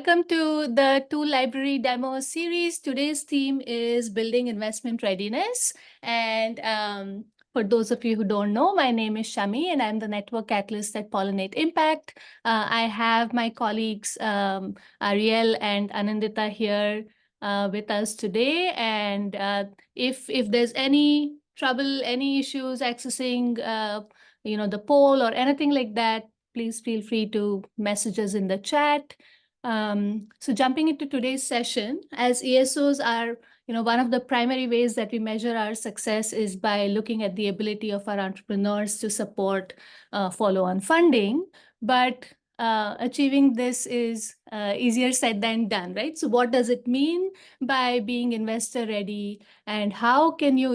welcome to the tool library demo series. Today's theme is building investment readiness. And for those of you who don't know, my name is Shami and I'm the network catalyst at Pollinate Impact. I have my colleagues Ariel and Anandita here with us today. And if there's any trouble, any issues accessing the poll or anything like that, please feel free to message us in the chat. So jumping into today's session, as ESOs are, one of the primary ways that we measure our success is by looking at the ability of our entrepreneurs to support follow-on funding. But achieving this is easier said than done, right? So what does it mean by being investor ready? And how can you,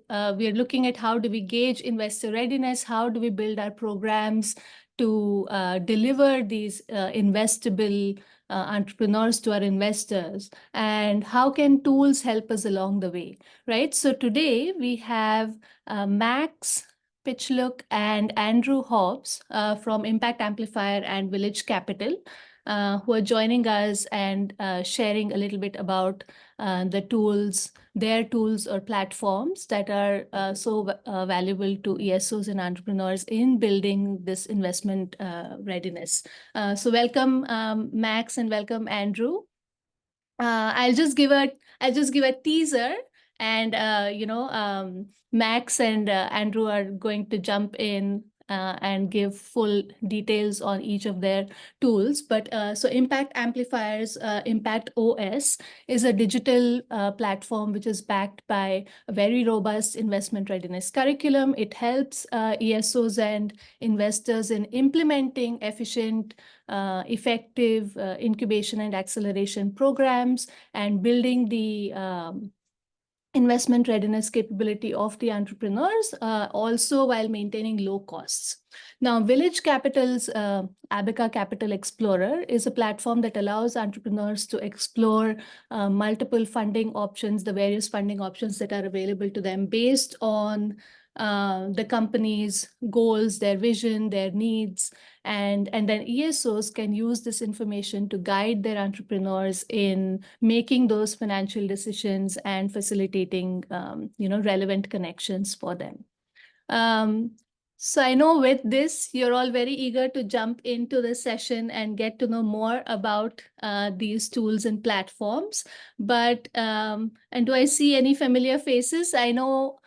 we're looking at how do we gauge investor readiness? How do we build our programs to deliver these investable entrepreneurs to our investors, and how can tools help us along the way, right? So today we have Max Pitchlook and Andrew Hobbs from Impact Amplifier and Village Capital, who are joining us and sharing a little bit about their tools or platforms that are so valuable to ESOs and entrepreneurs in building this investment readiness. So welcome, Max, and welcome, Andrew. I'll just give a teaser, and Max and Andrew are going to jump in and give full details on each of their tools. But so Impact Amplifier's Impact OS is a digital platform which is backed by a very robust investment readiness curriculum. It helps ESOs and investors in implementing efficient, effective incubation and acceleration programs and building the investment readiness capability of the entrepreneurs, also while maintaining low costs. Now, Village Capital's Abaca Capital Explorer is a platform that allows entrepreneurs to explore multiple funding options, the various funding options that are available to them based on the company's goals, their vision, their needs, and then ESOs can use this information to guide their entrepreneurs in making those financial decisions and facilitating, relevant connections for them. So I know with this, you're all very eager to jump into the session and get to know more about these tools and platforms. But, and do I see any familiar faces? I know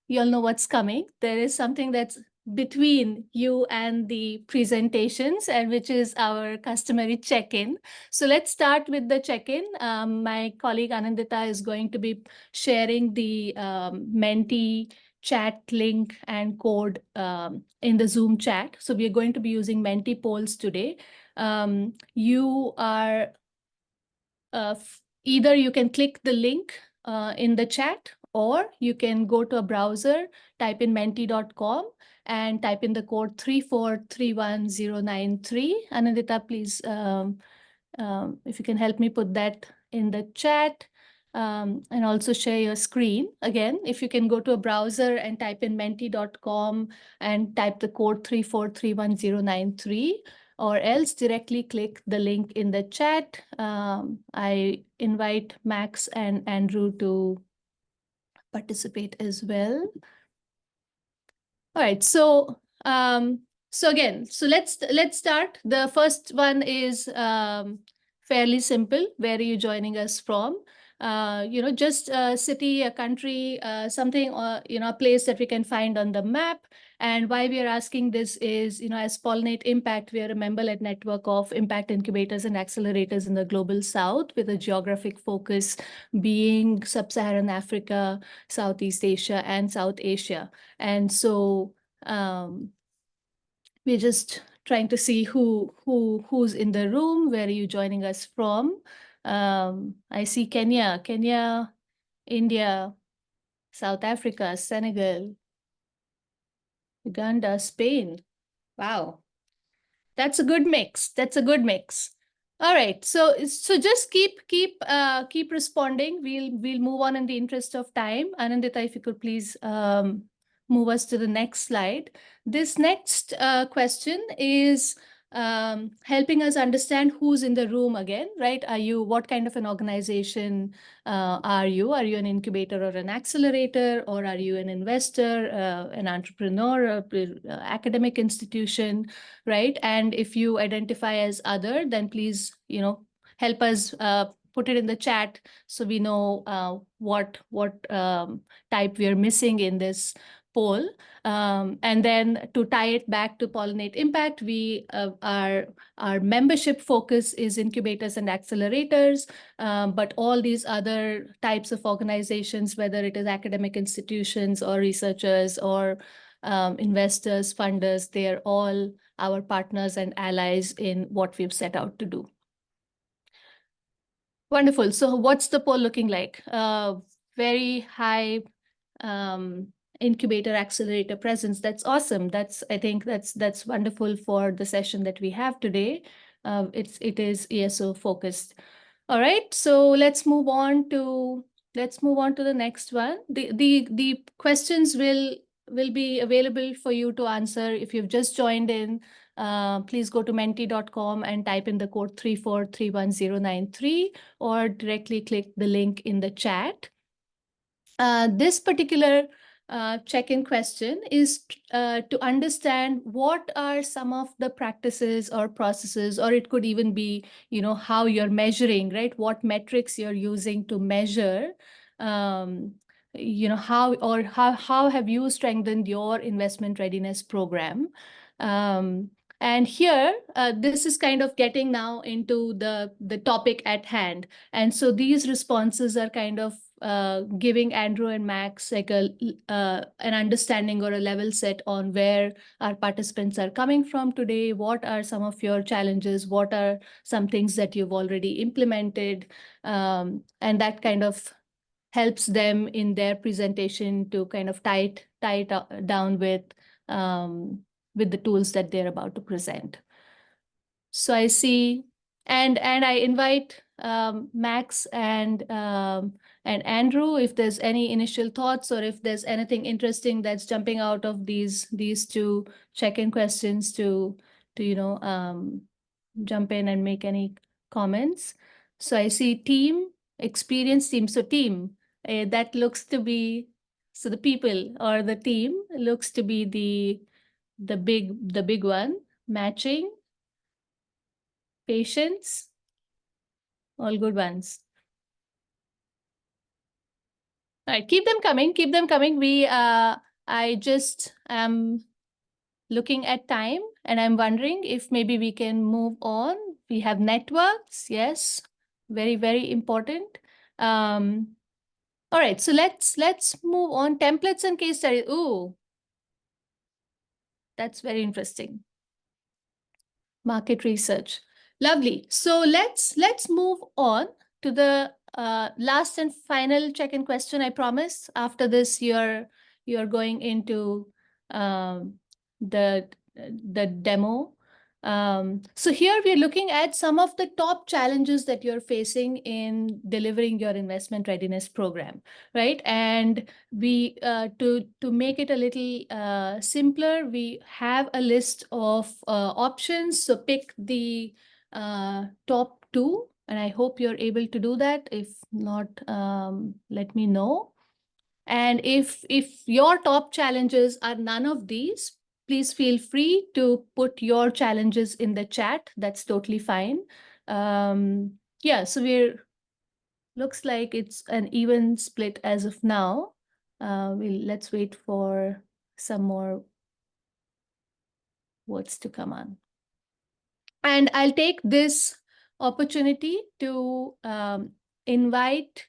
you all know what's coming. There is something that's between you and the presentations, and which is our customary check-in. So let's start with the check-in. My colleague Anandita is going to be sharing the Menti chat link and code in the Zoom chat. So we are going to be using Menti polls today. You are either you can click the link in the chat, or you can go to a browser, type in menti.com and type in the code 3431093. Anandita, please, if you can help me put that in the chat. And also share your screen. Again, if you can go to a browser and type in menti.com and type the code 3431093, or else directly click the link in the chat. I invite Max and Andrew to participate as well. All right, so let's start. The first one is fairly simple. Where are you joining us from? Just a city, a country, something, a place that we can find on the map. And why we are asking this is, as Pollinate Impact, we are a member-led network of impact incubators and accelerators in the global south, with a geographic focus being Sub-Saharan Africa, Southeast Asia, and South Asia. And so we're just trying to see who's in the room. Where are you joining us from? I see Kenya, India, South Africa, Senegal, Uganda, Spain. Wow, that's a good mix. That's a good mix. All right, so just keep responding. We'll move on in the interest of time. Anandita, if you could please move us to the next slide. This next question is helping us understand who's in the room again, right? What kind of an organization are you? Are you an incubator or an accelerator, or are you an investor, an entrepreneur, academic institution, right? And if you identify as other, then please, help us put it in the chat so we know what type we are missing in this poll. And then to tie it back to Pollinate Impact, our membership focus is incubators and accelerators, but all these other types of organizations, whether it is academic institutions or researchers or investors, funders, they are all our partners and allies in what we've set out to do. Wonderful. So what's the poll looking like? Very high incubator accelerator presence. That's awesome. I think that's wonderful for the session that we have today. It is ESO focused. All right. So let's move on to the next one. The questions will be available for you to answer. If you've just joined in, please go to menti.com and type in the code 3431093 or directly click the link in the chat. This particular check-in question is to understand what are some of the practices or processes, or it could even be, how you're measuring, right? What metrics you're using to measure, how have you strengthened your investment readiness program? And here, this is kind of getting now into the topic at hand. And so these responses are kind of giving Andrew and Max like an understanding or a level set on where our participants are coming from today. What are some of your challenges? What are some things that you've already implemented? And that kind of helps them in their presentation to kind of tie it down with the tools that they're about to present. So I see, and I invite Max and Andrew, if there's any initial thoughts or if there's anything interesting that's jumping out of these two check-in questions to jump in and make any comments. So I see team, experience team. So team, that looks to be, so the people or the team looks to be the big one. Matching, patience, all good ones. All right, keep them coming, keep them coming. I just am looking at time and I'm wondering if maybe we can move on. We have networks, yes, very, very important. All right, so let's move on. Templates and case studies. Ooh, that's very interesting. Market research. Lovely. So let's move on to the last and final check-in question. I promise. After this, you're going into the demo. So here we're looking at some of the top challenges that you're facing in delivering your investment readiness program, right? And we to make it a little simpler, we have a list of options. So pick the top two, and I hope you're able to do that. If not, let me know. And if your top challenges are none of these, please feel free to put your challenges in the chat. That's totally fine. Yeah, so looks like it's an even split as of now. Let's wait for some more votes to come on. And I'll take this opportunity to invite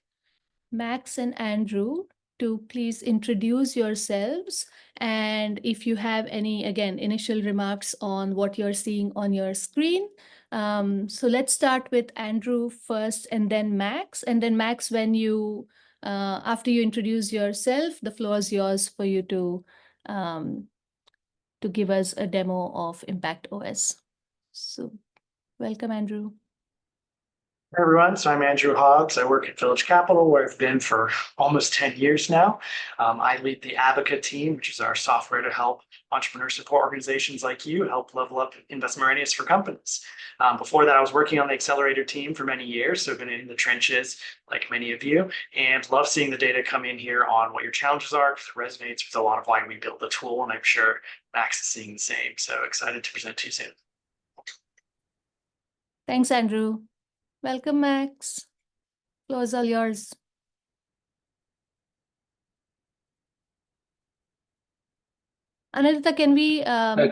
Max and Andrew to please introduce yourselves. And if you have any, again, initial remarks on what you're seeing on your screen. So let's start with Andrew first and then Max. And then Max, when you, after you introduce yourself, the floor is yours for you to give us a demo of Impact OS. So welcome, Andrew. Hey everyone, so I'm Andrew Hoggs. I work at Village Capital, where I've been for almost 10 years now. I lead the Abaca team, which is our software to help entrepreneur support organizations like you help level up investment readiness for companies. Before that, I was working on the accelerator team for many years, so I've been in the trenches like many of you, and love seeing the data come in here on what your challenges are, because it resonates with a lot of why we built the tool, and I'm sure Max is seeing the same. So excited to present to you soon. Thanks, Andrew. Welcome, Max. Floor is all yours. Anita, can we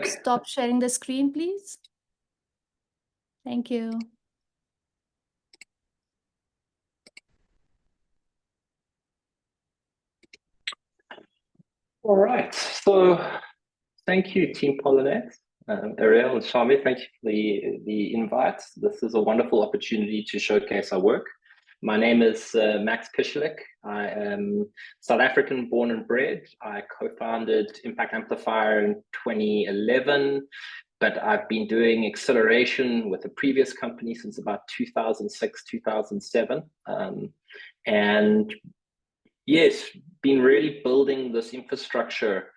stop sharing the screen, please? Thank you. All right. So thank you, Team Pollinate. Ariel and Shami, thank you for the invite. This is a wonderful opportunity to showcase our work. My name is Max Pischlik. I am South African born and bred. I co-founded Impact Amplifier in 2011, but I've been doing acceleration with a previous company since about 2006, 2007. And yes, been really building this infrastructure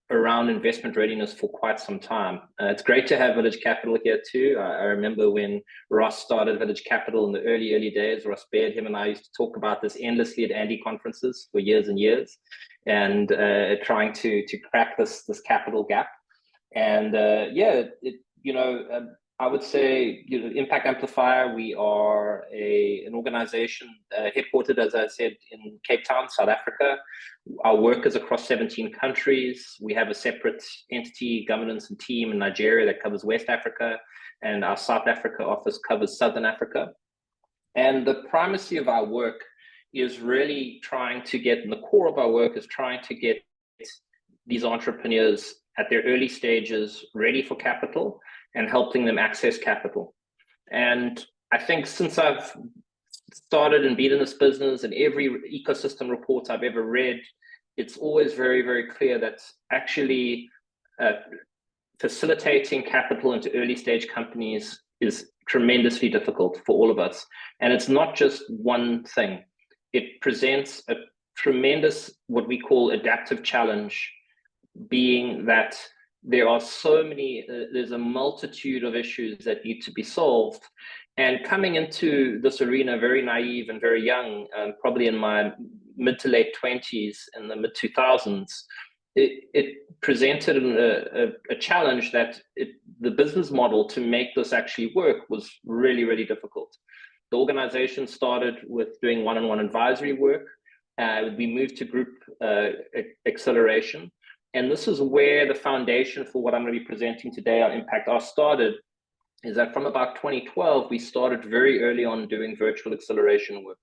around investment readiness for quite some time. It's great to have Village Capital here too. I remember when Ross started Village Capital in the early days. Ross Baird, him and I used to talk about this endlessly at Andy conferences for years and years, and trying to crack this capital gap. And I would say, Impact Amplifier, we are an organization headquartered, as I said, in Cape Town, South Africa. Our work is across 17 countries. We have a separate entity, governance and team in Nigeria that covers West Africa, and our South Africa office covers Southern Africa. And the primacy of our work is really trying to get, and the core of our work is trying to get these entrepreneurs at their early stages ready for capital and helping them access capital. And I think since I've started and been in this business, and every ecosystem report I've ever read, it's always very, very clear that actually facilitating capital into early stage companies is tremendously difficult for all of us. And it's not just one thing. It presents a tremendous, what we call adaptive challenge, being that there are so many, there's a multitude of issues that need to be solved. And coming into this arena very naive and very young, probably in my mid to late 20s, in the mid 2000s, it presented a challenge that the business model to make this actually work was really, really difficult. The organization started with doing one-on-one advisory work. We moved to group acceleration. And this is where the foundation for what I'm going to be presenting today on Impact R started, is that from about 2012, we started very early on doing virtual acceleration work,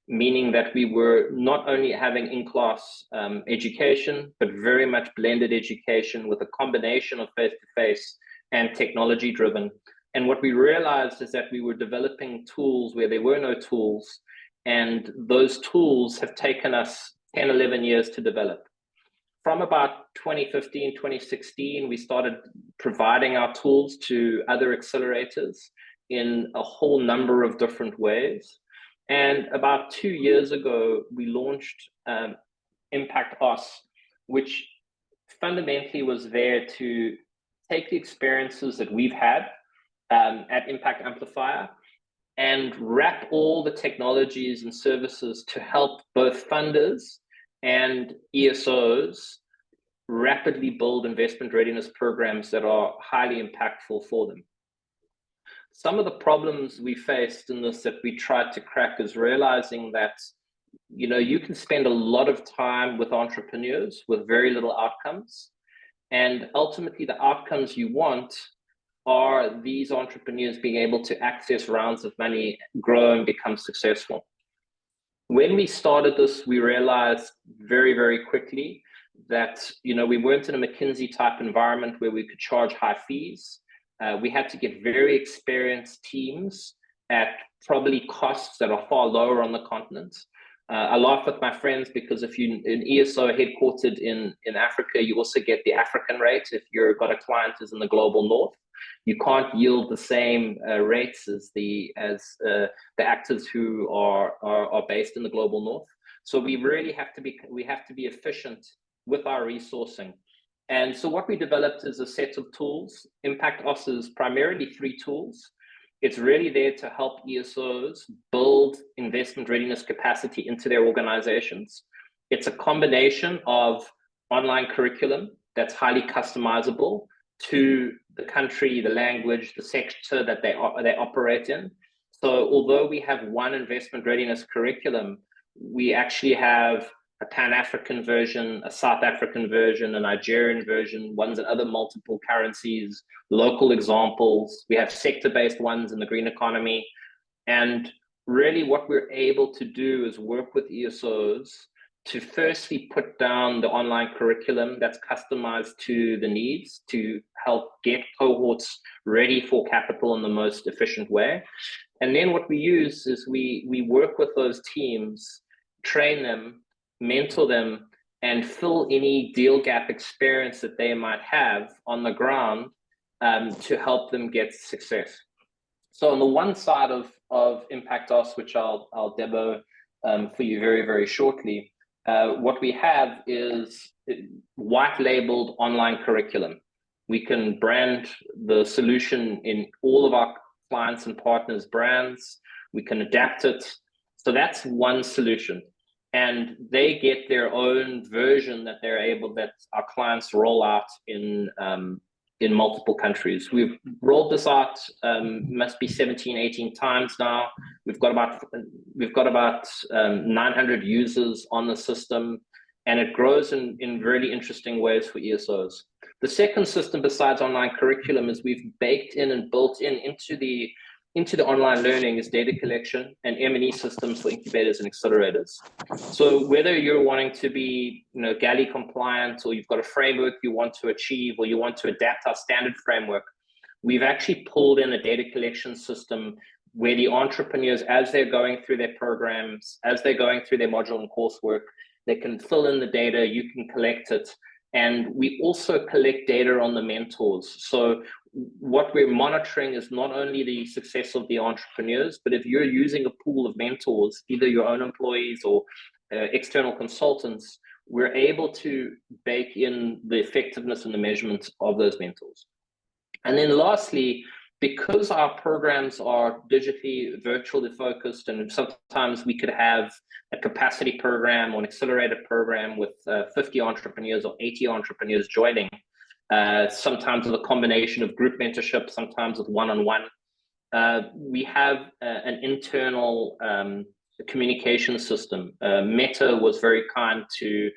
meaning that we were not only having in-class education, but very much blended education with a combination of face-to-face and technology-driven. And what we realized is that we were developing tools where there were no tools, and those tools have taken us 10, 11 years to develop. From about 2015, 2016, we started providing our tools to other accelerators in a whole number of different ways. And about 2 years ago, we launched Impact Us, which fundamentally was there to take the experiences that we've had at Impact Amplifier and wrap all the technologies and services to help both funders and ESOs rapidly build investment readiness programs that are highly impactful for them. Some of the problems we faced in this that we tried to crack is realizing that, you can spend a lot of time with entrepreneurs with very little outcomes. And ultimately the outcomes you want are these entrepreneurs being able to access rounds of money, grow and become successful. When we started this, we realized very, very quickly that, we weren't in a McKinsey type environment where we could charge high fees. We had to get very experienced teams at probably costs that are far lower on the continent. I laugh with my friends because if you're an ESO headquartered in Africa, you also get the African rate. If you've got a client who's in the global north, you can't yield the same rates as the actors who are based in the global north. So we really have to be efficient with our resourcing. And so what we developed is a set of tools. Impact Os is primarily 3 tools. It's really there to help ESOs build investment readiness capacity into their organizations. It's a combination of online curriculum that's highly customizable to the country, the language, the sector that they operate in. So although we have one investment readiness curriculum, we actually have a Pan-African version, a South African version, a Nigerian version, ones in other multiple currencies, local examples. We have sector-based ones in the green economy. And really what we're able to do is work with ESOs to firstly put down the online curriculum that's customized to the needs to help get cohorts ready for capital in the most efficient way. And then what we use is we work with those teams, train them, mentor them, and fill any deal gap experience that they might have on the ground to help them get success. So on the one side of Impact Os, which I'll demo for you very, very shortly, what we have is white labeled online curriculum. We can brand the solution in all of our clients and partners' brands. We can adapt it. So that's one solution. And they get their own version that our clients roll out in multiple countries. We've rolled this out, must be 17, 18 times now. We've got about 900 users on the system, and it grows in really interesting ways for ESOs. The second system besides online curriculum is we've baked in and built into the online learning is data collection and M&E systems for incubators and accelerators. So whether you're wanting to be GALI compliant, or you've got a framework you want to achieve, or you want to adapt our standard framework, we've actually pulled in a data collection system where the entrepreneurs, as they're going through their programs, as they're going through their module and coursework, they can fill in the data, you can collect it. And we also collect data on the mentors. So what we're monitoring is not only the success of the entrepreneurs, but if you're using a pool of mentors, either your own employees or external consultants, we're able to bake in the effectiveness and the measurement of those mentors. And then lastly, because our programs are digitally, virtually focused, and sometimes we could have a capacity program or an accelerator program with 50 entrepreneurs or 80 entrepreneurs joining, sometimes with a combination of group mentorship, sometimes with one-on-one. We have an internal communication system. Meta was very kind to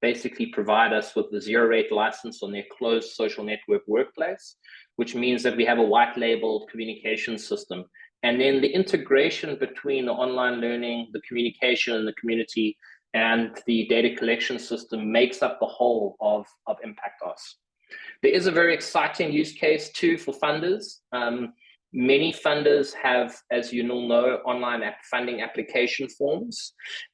basically provide us with the 0-rate license on their closed social network workplace, which means that we have a white labeled communication system. And then the integration between the online learning, the communication and the community, and the data collection system makes up the whole of Impact Os. There is a very exciting use case too for funders. Many funders have, as you all know, online funding application forms,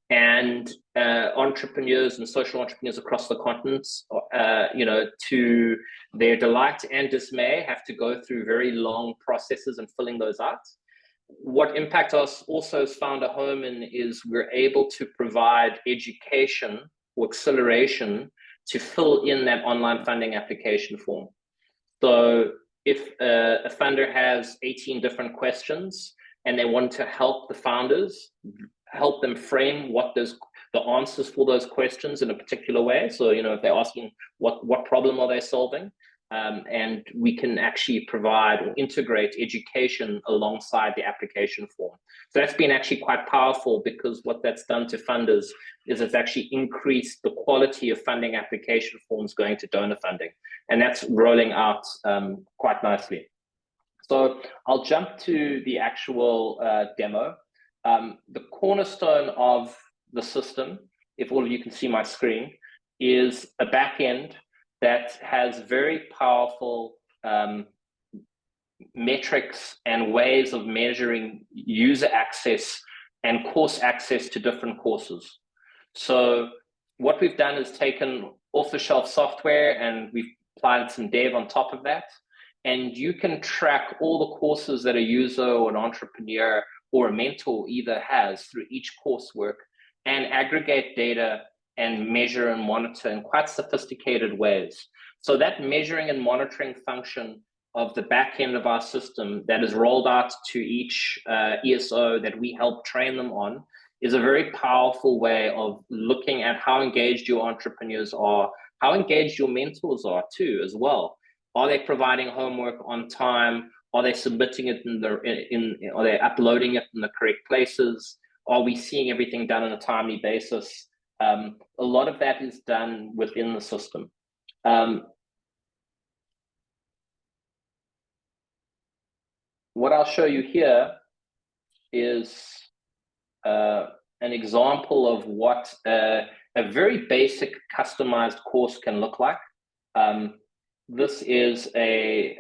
and entrepreneurs and social entrepreneurs across the continents, to their delight and dismay, have to go through very long processes in filling those out. What Impact Os also has found a home in is we're able to provide education or acceleration to fill in that online funding application form. So if a funder has 18 different questions and they want to help the founders, help them frame what the answers for those questions in a particular way. So, if they're asking what problem are they solving, and we can actually provide or integrate education alongside the application form. So that's been actually quite powerful, because what that's done to funders is it's actually increased the quality of funding application forms going to donor funding. And that's rolling out quite nicely. So I'll jump to the actual demo. The cornerstone of the system, if all of you can see my screen, is a back end that has very powerful metrics and ways of measuring user access and course access to different courses. So what we've done is taken off-the-shelf software and we've applied some dev on top of that. And you can track all the courses that a user or an entrepreneur or a mentor either has through each coursework, and aggregate data and measure and monitor in quite sophisticated ways. So that measuring and monitoring function of the back end of our system that is rolled out to each ESO that we help train them on is a very powerful way of looking at how engaged your entrepreneurs are, how engaged your mentors are too as well. Are they providing homework on time? Are they submitting it are they uploading it in the correct places? Are we seeing everything done on a timely basis? A lot of that is done within the system. What I'll show you here is an example of what a very basic customized course can look like. This is a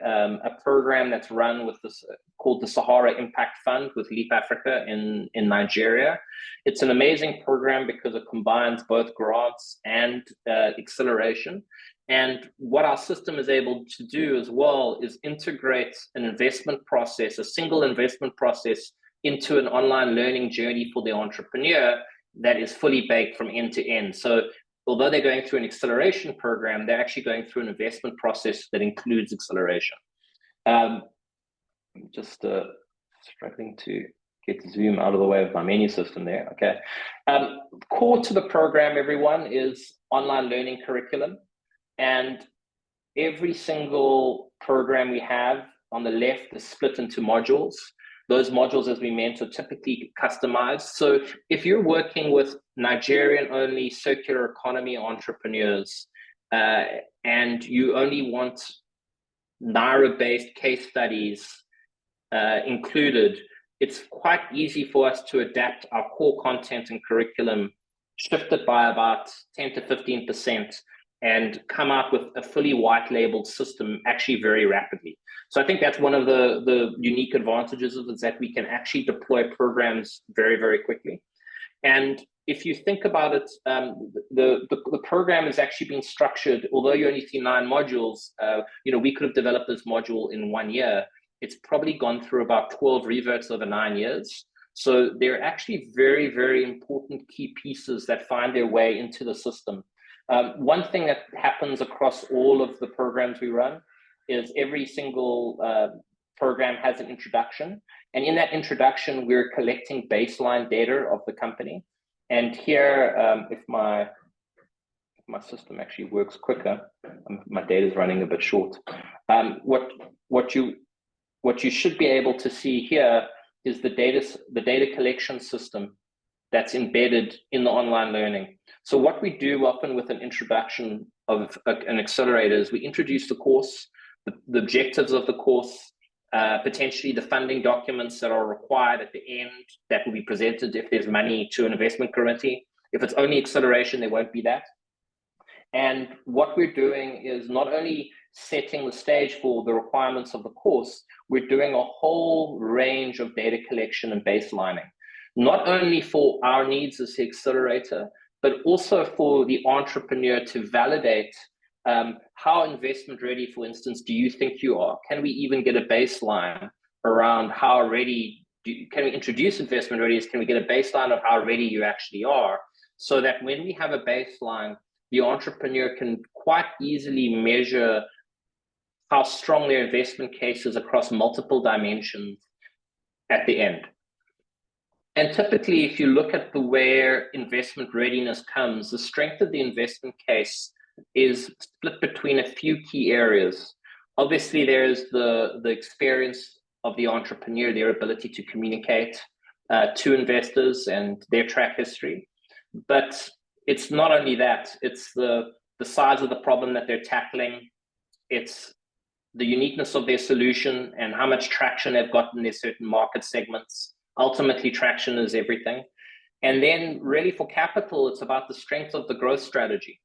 program that's run with this called the Sahara Impact Fund with Leap Africa in Nigeria. It's an amazing program because it combines both grants and acceleration. And what our system is able to do as well is integrate an investment process, a single investment process, into an online learning journey for the entrepreneur that is fully baked from end to end. So although they're going through an acceleration program, they're actually going through an investment process that includes acceleration. I'm just struggling to get Zoom out of the way of my menu system there. Okay. Core to the program, everyone, is online learning curriculum. And every single program we have on the left is split into modules. Those modules, as we mentioned, are typically customized. So if you're working with Nigerian-only circular economy entrepreneurs and you only want Naira-based case studies included, it's quite easy for us to adapt our core content and curriculum, shift it by about 10 to 15%, and come out with a fully white labeled system actually very rapidly. So I think that's one of the unique advantages of it, is that we can actually deploy programs very, very quickly. And if you think about it, the program is actually being structured, although you only see 9 modules, we could have developed this module in 1 year. It's probably gone through about 12 reverts over 9 years. So they're actually very, very important key pieces that find their way into the system. One thing that happens across all of the programs we run is every single program has an introduction. And in that introduction, we're collecting baseline data of the company. And here, if my system actually works quicker, my data is running a bit short. What you should be able to see here is the data collection system that's embedded in the online learning. So what we do often with an introduction of an accelerator is we introduce the course, the objectives of the course, potentially the funding documents that are required at the end that will be presented if there's money to an investment committee. If it's only acceleration, there won't be that. And what we're doing is not only setting the stage for the requirements of the course, we're doing a whole range of data collection and baselining, not only for our needs as the accelerator, but also for the entrepreneur to validate how investment ready, for instance, do you think you are? Can we even get a baseline around how ready, can we introduce investment readiness? Can we get a baseline of how ready you actually are? So that when we have a baseline, the entrepreneur can quite easily measure how strong their investment case is across multiple dimensions at the end. And typically, if you look at the where investment readiness comes, the strength of the investment case is split between a few key areas. Obviously, there's the experience of the entrepreneur, their ability to communicate to investors and their track history. But it's not only that, it's the size of the problem that they're tackling. It's the uniqueness of their solution and how much traction they've gotten in their certain market segments. Ultimately, traction is everything. And then really for capital, it's about the strength of the growth strategy.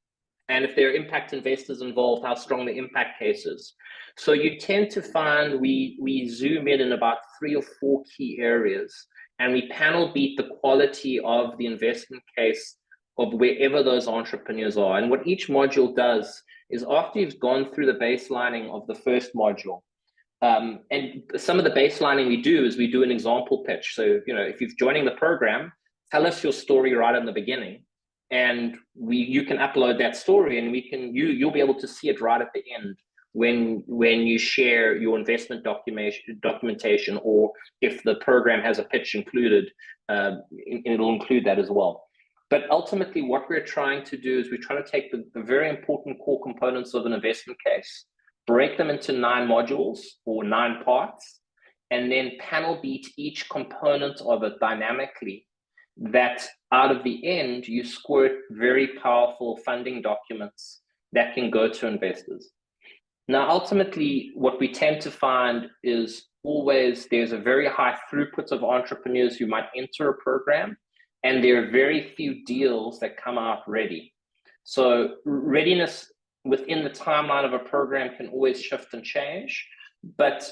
And if there are impact investors involved, how strong the impact case is. So you tend to find we zoom in about 3 or 4 key areas, and we panel beat the quality of the investment case of wherever those entrepreneurs are. And what each module does is after you've gone through the baselining of the first module, and some of the baselining we do is we do an example pitch. So, if you're joining the program, tell us your story right in the beginning. and you can upload that story, and you'll be able to see it right at the end when you share your investment documentation, or if the program has a pitch included, it'll include that as well. But ultimately, what we're trying to do is we're trying to take the very important core components of an investment case, break them into 9 modules or 9 parts, and then panel beat each component of it dynamically, that out of the end, you squirt very powerful funding documents that can go to investors. Now, ultimately, what we tend to find is always there's a very high throughput of entrepreneurs who might enter a program, and there are very few deals that come out ready. So readiness within the timeline of a program can always shift and change. But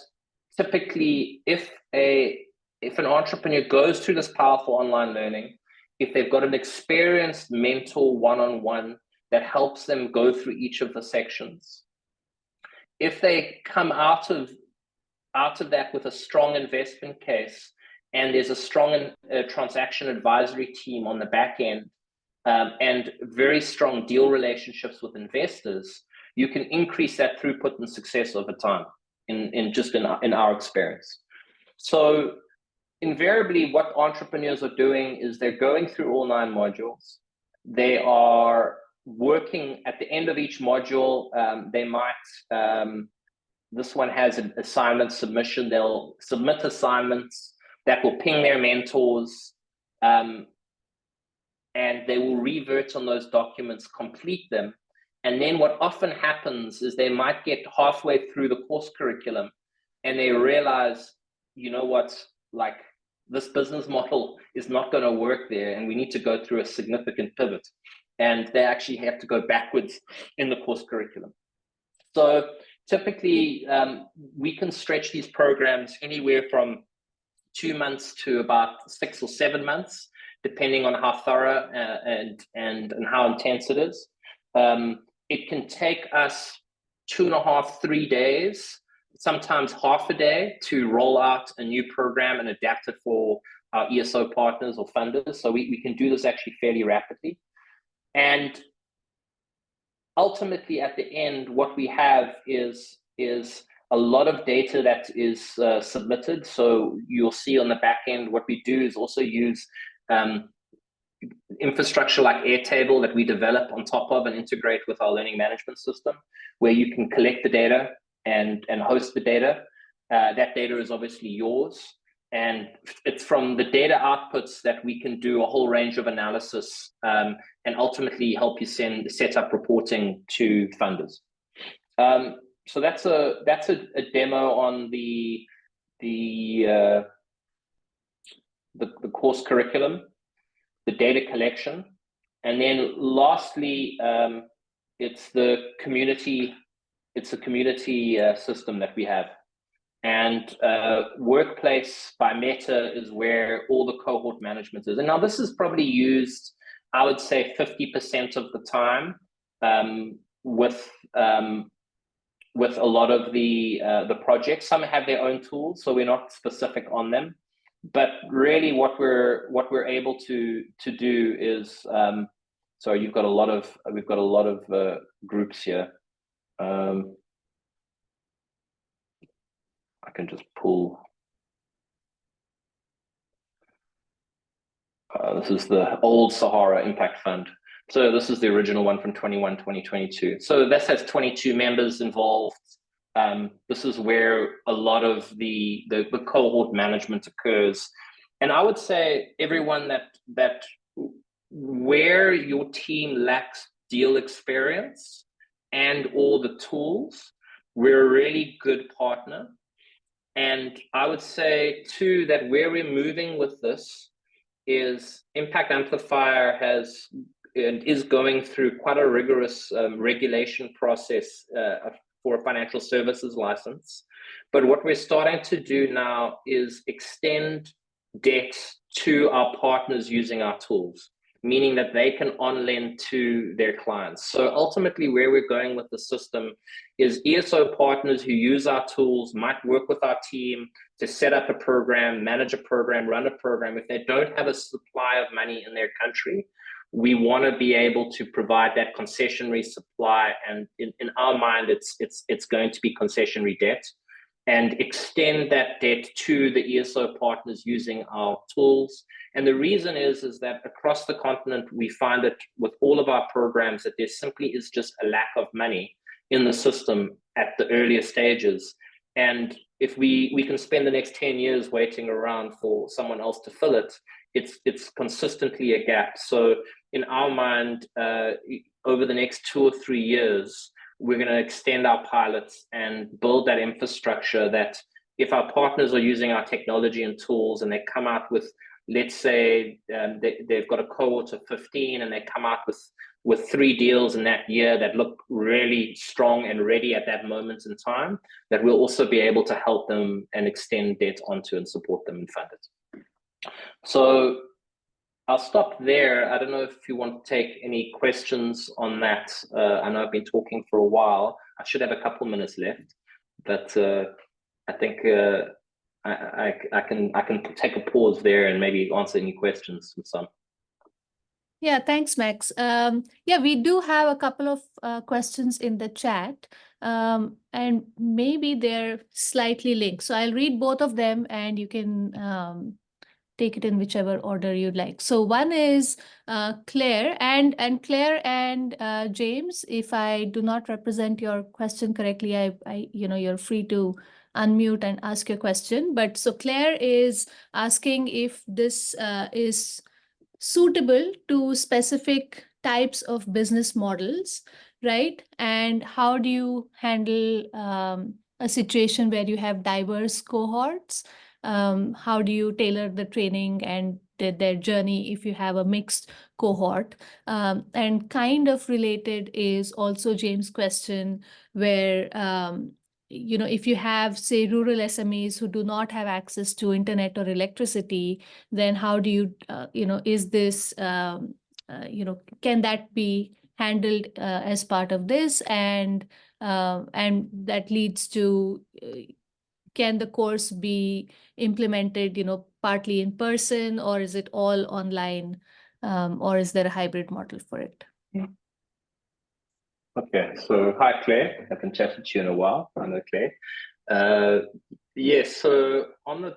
typically, if an entrepreneur goes through this powerful online learning, if they've got an experienced mentor one-on-one that helps them go through each of the sections, if they come out of that with a strong investment case, and there's a strong transaction advisory team on the back end, and very strong deal relationships with investors, you can increase that throughput and success over time in our experience. So invariably, what entrepreneurs are doing is they're going through all 9 modules. They are working at the end of each module. They might, this one has an assignment submission. They'll submit assignments that will ping their mentors, and they will revert on those documents, complete them. And then what often happens is they might get halfway through the course curriculum and they realize, you know what, like, this business model is not going to work there, and we need to go through a significant pivot. And they actually have to go backwards in the course curriculum. So typically, we can stretch these programs anywhere from 2 months to about 6 or 7 months, depending on how thorough and how intense it is. It can take us 2.5, 3 days, sometimes half a day, to roll out a new program and adapt it for our ESO partners or funders. So we can do this actually fairly rapidly. And ultimately, at the end, what we have is a lot of data that is submitted. So you'll see on the back end, what we do is also use infrastructure like Airtable that we develop on top of and integrate with our learning management system, where you can collect the data and host the data. That data is obviously yours. And it's from the data outputs that we can do a whole range of analysis, and ultimately help you set up reporting to funders. So that's a demo on the course curriculum, the data collection, and then lastly, it's the community. It's a community system that we have. And Workplace by Meta is where all the cohort management is. And now this is probably used, I would say, 50% of the time, with a lot of the projects. Some have their own tools, so we're not specific on them. But really, what we're able to do is, sorry, we've got a lot of groups here. I can just pull. This is the old Sahara Impact Fund. So this is the original one from 2022. So this has 22 members involved. This is where a lot of the cohort management occurs. And I would say everyone that where your team lacks deal experience and all the tools, we're a really good partner. And I would say too that where we're moving with this is Impact Amplifier is going through quite a rigorous regulation process for a financial services license. But what we're starting to do now is extend debt to our partners using our tools, meaning that they can on-lend to their clients. So ultimately, where we're going with the system is ESO partners who use our tools might work with our team to set up a program, manage a program, run a program. If they don't have a supply of money in their country, we want to be able to provide that concessionary supply, and in our mind, it's going to be concessionary debt, and extend that debt to the ESO partners using our tools. And the reason is that across the continent, we find that with all of our programs that there simply is just a lack of money in the system at the earlier stages. And if we can spend the next 10 years waiting around for someone else to fill it, it's consistently a gap. So in our mind, over the next 2 or 3 years, we're going to extend our pilots and build that infrastructure that if our partners are using our technology and tools and they come out with, let's say they've got a cohort of 15 and they come out with 3 deals in that year that look really strong and ready at that moment in time, that we'll also be able to help them and extend debt onto and support them and fund it. So I'll stop there. I don't know if you want to take any questions on that. I know I've been talking for a while. I should have a couple minutes left, but I think I can take a pause there and maybe answer any questions from some. Yeah, thanks, Max. Yeah, we do have a couple of questions in the chat, and maybe they're slightly linked. So I'll read both of them and you can take it in whichever order you'd like. So one is Claire, and Claire and James, if I do not represent your question correctly, you're free to unmute and ask your question. But so Claire is asking if this is suitable to specific types of business models, right? And how do you handle a situation where you have diverse cohorts? How do you tailor the training and their journey if you have a mixed cohort? And kind of related is also James' question where if you have, say, rural SMEs who do not have access to internet or electricity, then how do you, is this, can that be handled as part of this? And that leads to, can the course be implemented, partly in person, or is it all online, or is there a hybrid model for it? Okay, so hi Claire, I haven't chatted to you in a while. I know Claire. Yes, so on the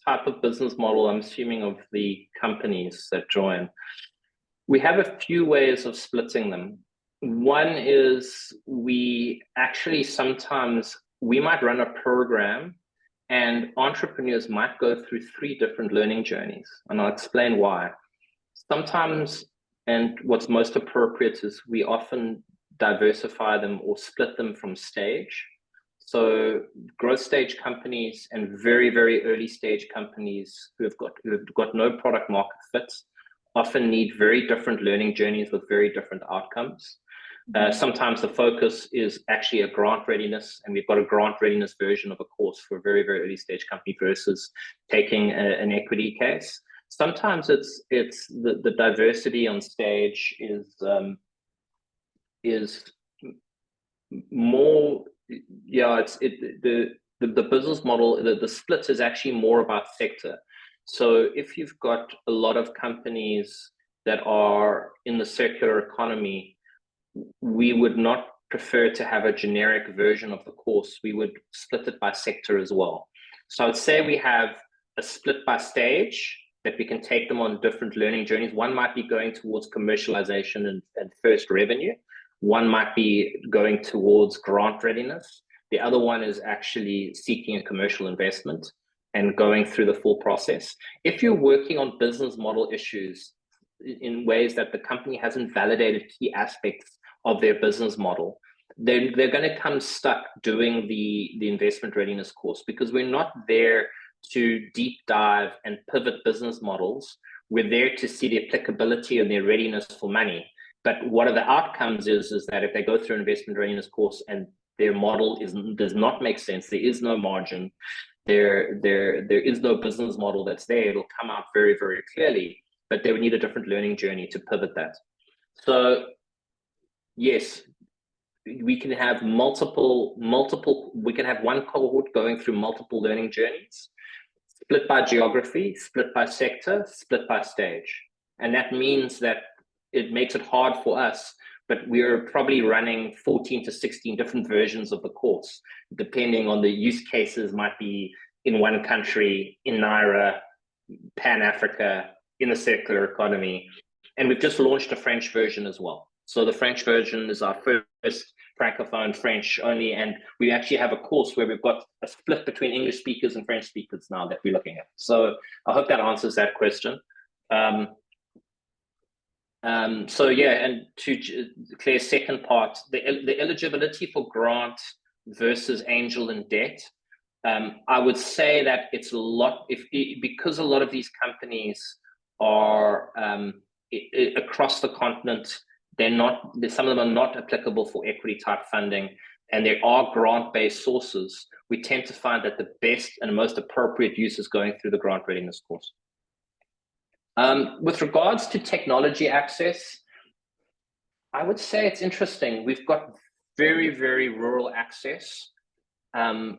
type of business model, I'm assuming of the companies that join, we have a few ways of splitting them. One is we actually sometimes, we might run a program and entrepreneurs might go through 3 different learning journeys, and I'll explain why. Sometimes, and what's most appropriate is we often diversify them or split them from stage. So growth stage companies and very, very early stage companies who have got no product market fit often need very different learning journeys with very different outcomes. Sometimes the focus is actually a grant readiness, and we've got a grant readiness version of a course for a very, very early stage company versus taking an equity case. Sometimes it's the diversity on stage is more, yeah, the business model, the split is actually more about sector. So if you've got a lot of companies that are in the circular economy, we would not prefer to have a generic version of the course. We would split it by sector as well. So I would say we have a split by stage that we can take them on different learning journeys. One might be going towards commercialization and first revenue. One might be going towards grant readiness. The other one is actually seeking a commercial investment and going through the full process. If you're working on business model issues in ways that the company hasn't validated key aspects of their business model, they're going to come stuck doing the investment readiness course, because we're not there to deep dive and pivot business models. We're there to see the applicability and their readiness for money. But what are the outcomes is that if they go through an investment readiness course and their model does not make sense, there is no margin, there is no business model that's there, it'll come out very, very clearly, but they would need a different learning journey to pivot that. So yes, we can have multiple, we can have one cohort going through multiple learning journeys, split by geography, split by sector, split by stage. And that means that it makes it hard for us, but we're probably running 14 to 16 different versions of the course, depending on the use cases. Might be in one country, in Naira, Pan-Africa, in the circular economy. And we've just launched a French version as well. So the French version is our first Francophone French only. And we actually have a course where we've got a split between English speakers and French speakers now that we're looking at. So I hope that answers that question. So yeah, and to Claire's second part, the eligibility for grant versus angel and debt. I would say that it's a lot, because a lot of these companies are across the continent, some of them are not applicable for equity type funding, and there are grant-based sources. We tend to find that the best and most appropriate use is going through the grant readiness course. With regards to technology access, I would say it's interesting. We've got very, very rural access. And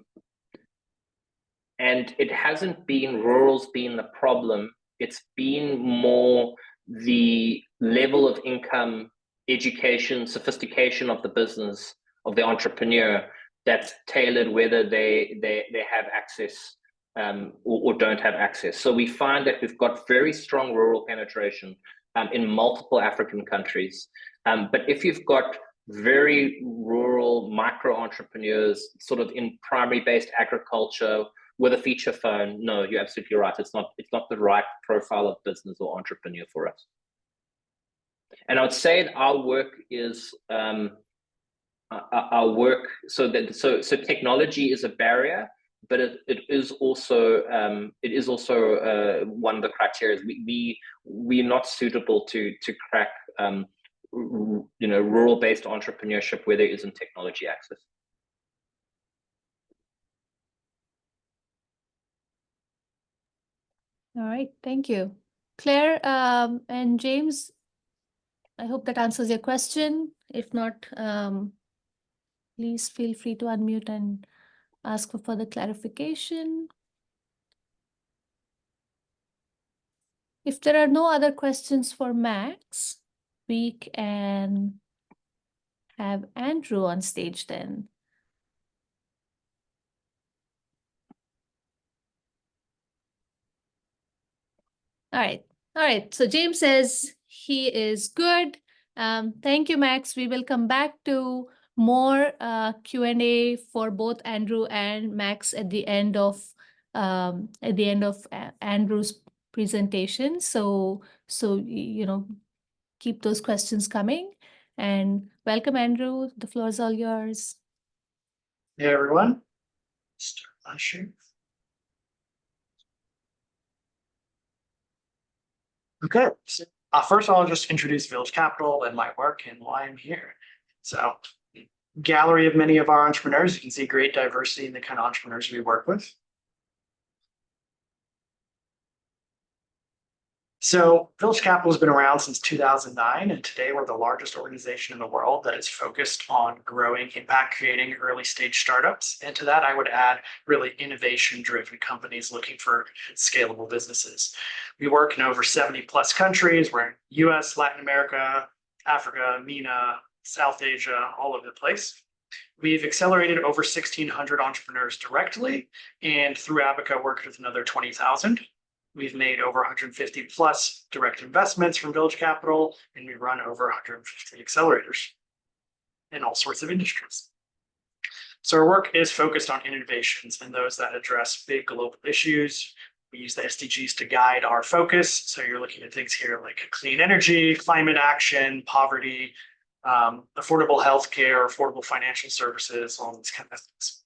it hasn't been rural's been the problem. It's been more the level of income, education, sophistication of the business, of the entrepreneur, that's tailored whether they have access or don't have access. So we find that we've got very strong rural penetration in multiple African countries. But if you've got very rural micro entrepreneurs, sort of in primary based agriculture with a feature phone, no, you're absolutely right. It's not the right profile of business or entrepreneur for us. And I would say that our work is so technology is a barrier, but it is also one of the criteria. We're not suitable to crack rural based entrepreneurship where there isn't technology access. All right, thank you. Claire and James, I hope that answers your question. If not, please feel free to unmute and ask for further clarification. If there are no other questions for Max, we can have Andrew on stage then. All right. So James says he is good. Thank you, Max. We will come back to more Q&A for both Andrew and Max at the end of Andrew's presentation. So keep those questions coming. And welcome, Andrew. The floor is all yours. Hey, everyone. Start my share. Okay, so first I'll just introduce Village Capital and my work and why I'm here. So, gallery of many of our entrepreneurs. You can see great diversity in the kind of entrepreneurs we work with. So, Village Capital has been around since 2009, and today we're the largest organization in the world that is focused on growing, impact creating early stage startups. And to that, I would add really innovation driven companies looking for scalable businesses. We work in over 70 plus countries. We're in US, Latin America, Africa, MENA, South Asia, all over the place. We've accelerated over 1,600 entrepreneurs directly, and through Abaca worked with another 20,000. We've made over 150 plus direct investments from Village Capital, and we run over 150 accelerators in all sorts of industries. So our work is focused on innovations and those that address big global issues. We use the SDGs to guide our focus. So you're looking at things here like clean energy, climate action, poverty, affordable healthcare, affordable financial services, all these kind of things.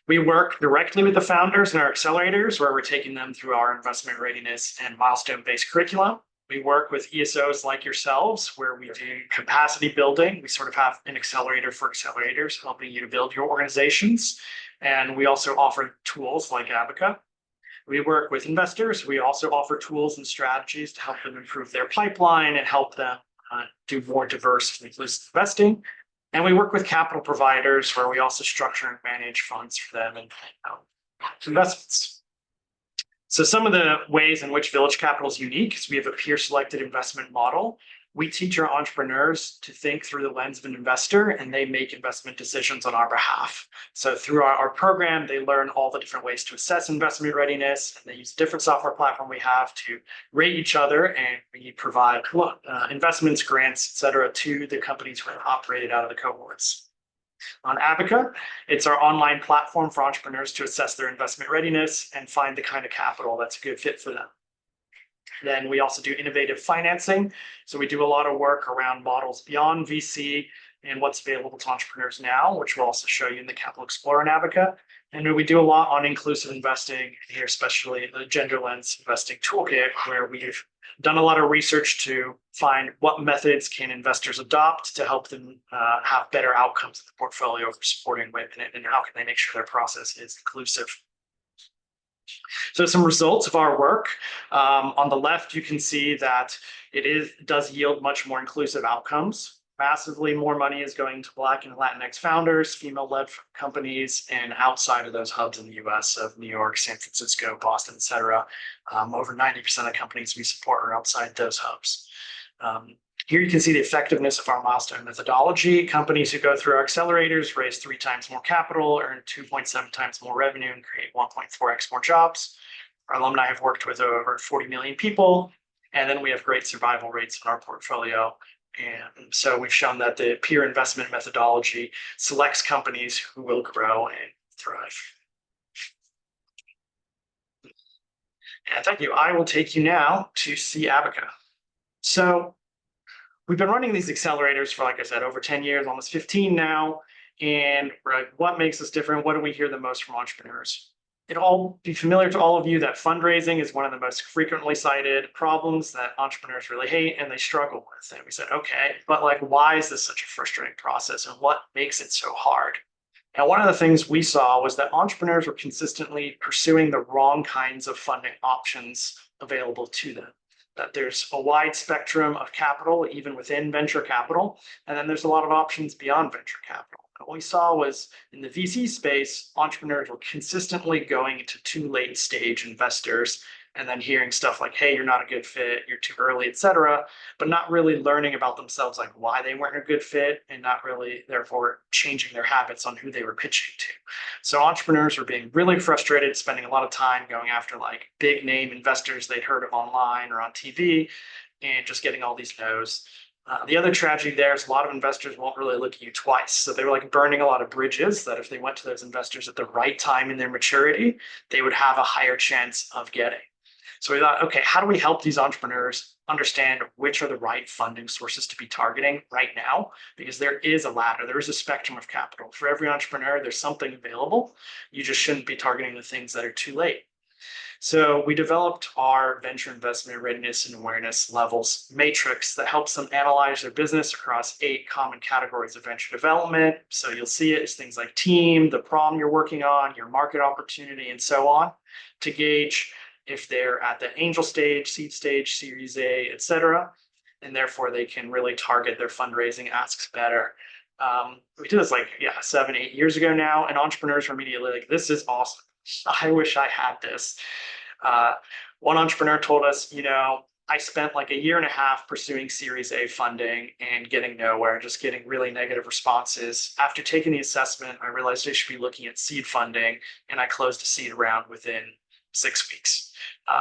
We work directly with the founders in our accelerators, where we're taking them through our investment readiness and milestone-based curriculum. We work with ESOs like yourselves, where we do capacity building. We sort of have an accelerator for accelerators, helping you to build your organizations. And we also offer tools like Abaca. We work with investors. We also offer tools and strategies to help them improve their pipeline and help them do more diverse and inclusive investing. And we work with capital providers, where we also structure and manage funds for them and investments. So some of the ways in which Village Capital is unique is we have a peer-selected investment model. We teach our entrepreneurs to think through the lens of an investor, and they make investment decisions on our behalf. So through our program, they learn all the different ways to assess investment readiness, and they use different software platform we have to rate each other, and we provide investments, grants, et cetera, to the companies who are operated out of the cohorts. On Abaca, it's our online platform for entrepreneurs to assess their investment readiness and find the kind of capital that's a good fit for them. Then we also do innovative financing. So we do a lot of work around models beyond VC and what's available to entrepreneurs now, which we'll also show you in the Capital Explorer and Abaca. And we do a lot on inclusive investing here, especially the gender lens investing toolkit, where we've done a lot of research to find what methods can investors adopt to help them have better outcomes in the portfolio for supporting women, and how can they make sure their process is inclusive. So some results of our work. On the left, you can see that it does yield much more inclusive outcomes. Massively more money is going to Black and Latinx founders, female-led companies, and outside of those hubs in the US of New York, San Francisco, Boston, et cetera. Over 90% of companies we support are outside those hubs. Here you can see the effectiveness of our milestone methodology. Companies who go through our accelerators raise 3 times more capital, earn 2.7 times more revenue, and create 1.4x more jobs. Our alumni have worked with over 40 million people, and then we have great survival rates in our portfolio. And so we've shown that the peer investment methodology selects companies who will grow and thrive. And thank you. I will take you now to see Abaca. So we've been running these accelerators for, like I said, over 10 years, almost 15 now. And what makes us different? What do we hear the most from entrepreneurs? It'll all be familiar to all of you that fundraising is one of the most frequently cited problems that entrepreneurs really hate and they struggle with. And we said, okay, but like, why is this such a frustrating process and what makes it so hard? And one of the things we saw was that entrepreneurs were consistently pursuing the wrong kinds of funding options available to them. That there's a wide spectrum of capital, even within venture capital, and then there's a lot of options beyond venture capital. What we saw was in the VC space, entrepreneurs were consistently going to too late stage investors and then hearing stuff like, hey, you're not a good fit, you're too early, et cetera, but not really learning about themselves, like why they weren't a good fit, and not really, therefore, changing their habits on who they were pitching to. So entrepreneurs were being really frustrated, spending a lot of time going after like big name investors they'd heard of online or on TV, and just getting all these no's. The other tragedy there is a lot of investors won't really look at you twice. So they were like burning a lot of bridges that if they went to those investors at the right time in their maturity, they would have a higher chance of getting. So we thought, okay, how do we help these entrepreneurs understand which are the right funding sources to be targeting right now? Because there is a ladder, there is a spectrum of capital. For every entrepreneur, there's something available. You just shouldn't be targeting the things that are too late. So we developed our venture investment readiness and awareness levels matrix that helps them analyze their business across 8 common categories of venture development. So you'll see it as things like team, the problem you're working on, your market opportunity, and so on, to gauge if they're at the angel stage, seed stage, Series A, et cetera. And therefore they can really target their fundraising asks better. We did this like, 7, 8 years ago now, and entrepreneurs were immediately like, this is awesome. I wish I had this. One entrepreneur told us, I spent like 1.5 years pursuing Series A funding and getting nowhere, just getting really negative responses. After taking the assessment, I realized I should be looking at seed funding, and I closed a seed round within 6 weeks.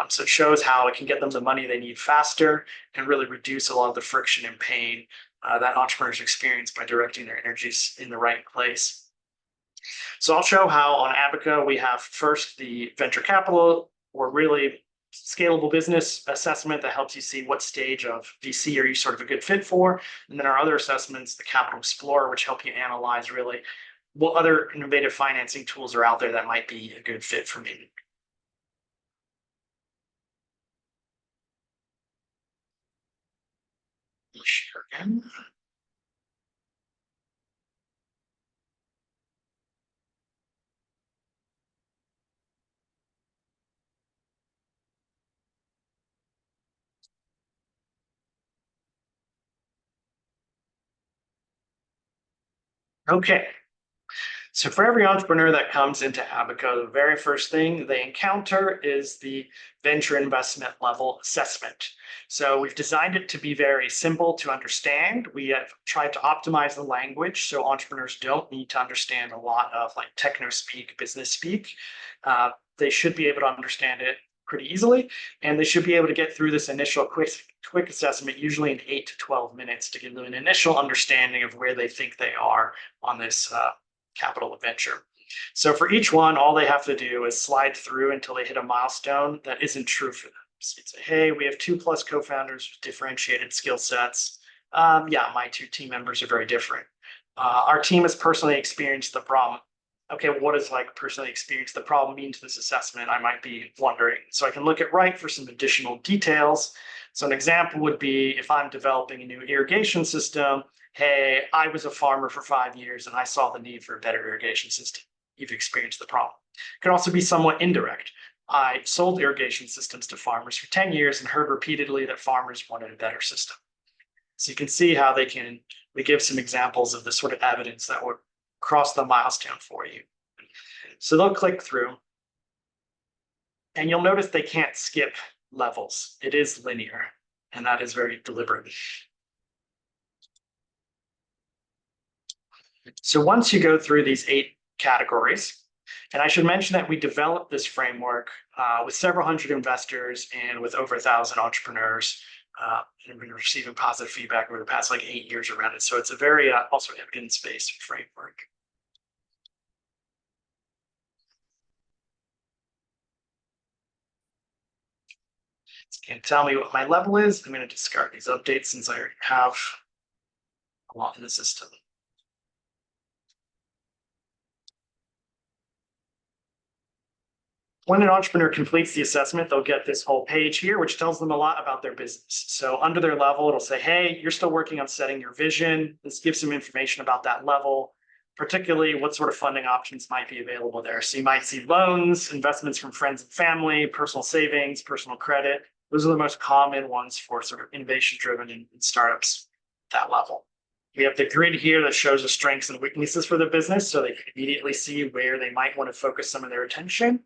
So it shows how it can get them the money they need faster and really reduce a lot of the friction and pain that entrepreneurs experience by directing their energies in the right place. So I'll show how on Abaca we have first the venture capital, or really scalable business assessment that helps you see what stage of VC are you sort of a good fit for. And then our other assessments, the Capital Explorer, which help you analyze really what other innovative financing tools are out there that might be a good fit for me. Share again. Okay, So for every entrepreneur that comes into Abaca, the very first thing they encounter is the venture investment level assessment. So we've designed it to be very simple to understand. We have tried to optimize the language so entrepreneurs don't need to understand a lot of like techno speak, business speak. They should be able to understand it pretty easily, and they should be able to get through this initial quick assessment, usually in 8 to 12 minutes, to give them an initial understanding of where they think they are on this capital adventure. So for each one, all they have to do is slide through until they hit a milestone that isn't true for them. So you'd say, hey, we have 2+ co-founders with differentiated skill sets. Yeah, my 2 team members are very different. Our team has personally experienced the problem. Okay, what does like personally experience the problem mean to this assessment? I might be wondering. So I can look at right for some additional details. So an example would be if I'm developing a new irrigation system, hey, I was a farmer for 5 years and I saw the need for a better irrigation system. You've experienced the problem. It could also be somewhat indirect. I sold irrigation systems to farmers for 10 years and heard repeatedly that farmers wanted a better system. So you can see how we give some examples of the sort of evidence that would cross the milestone for you. So they'll click through and you'll notice they can't skip levels. It is linear, and that is very deliberate. So once you go through these 8 categories, and I should mention that we developed this framework with several hundred investors and with over 1,000 entrepreneurs, and we've been receiving positive feedback over the past like 8 years around it. So it's a very also evidence-based framework. Can't tell me what my level is. I'm going to discard these updates since I already have a lot in the system. When an entrepreneur completes the assessment, they'll get this whole page here, which tells them a lot about their business. So under their level, it'll say, hey, you're still working on setting your vision. This gives some information about that level, particularly what sort of funding options might be available there. So you might see loans, investments from friends and family, personal savings, personal credit. Those are the most common ones for sort of innovation-driven in startups at that level. We have the grid here that shows the strengths and weaknesses for the business, so they can immediately see where they might want to focus some of their attention.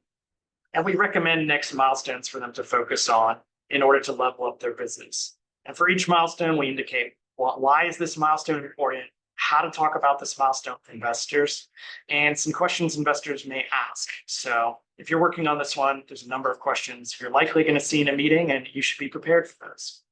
And we recommend next milestones for them to focus on in order to level up their business. And for each milestone, we indicate why is this milestone important, how to talk about this milestone with investors, and some questions investors may ask. So if you're working on this one, there's a number of questions you're likely going to see in a meeting, and you should be prepared for those.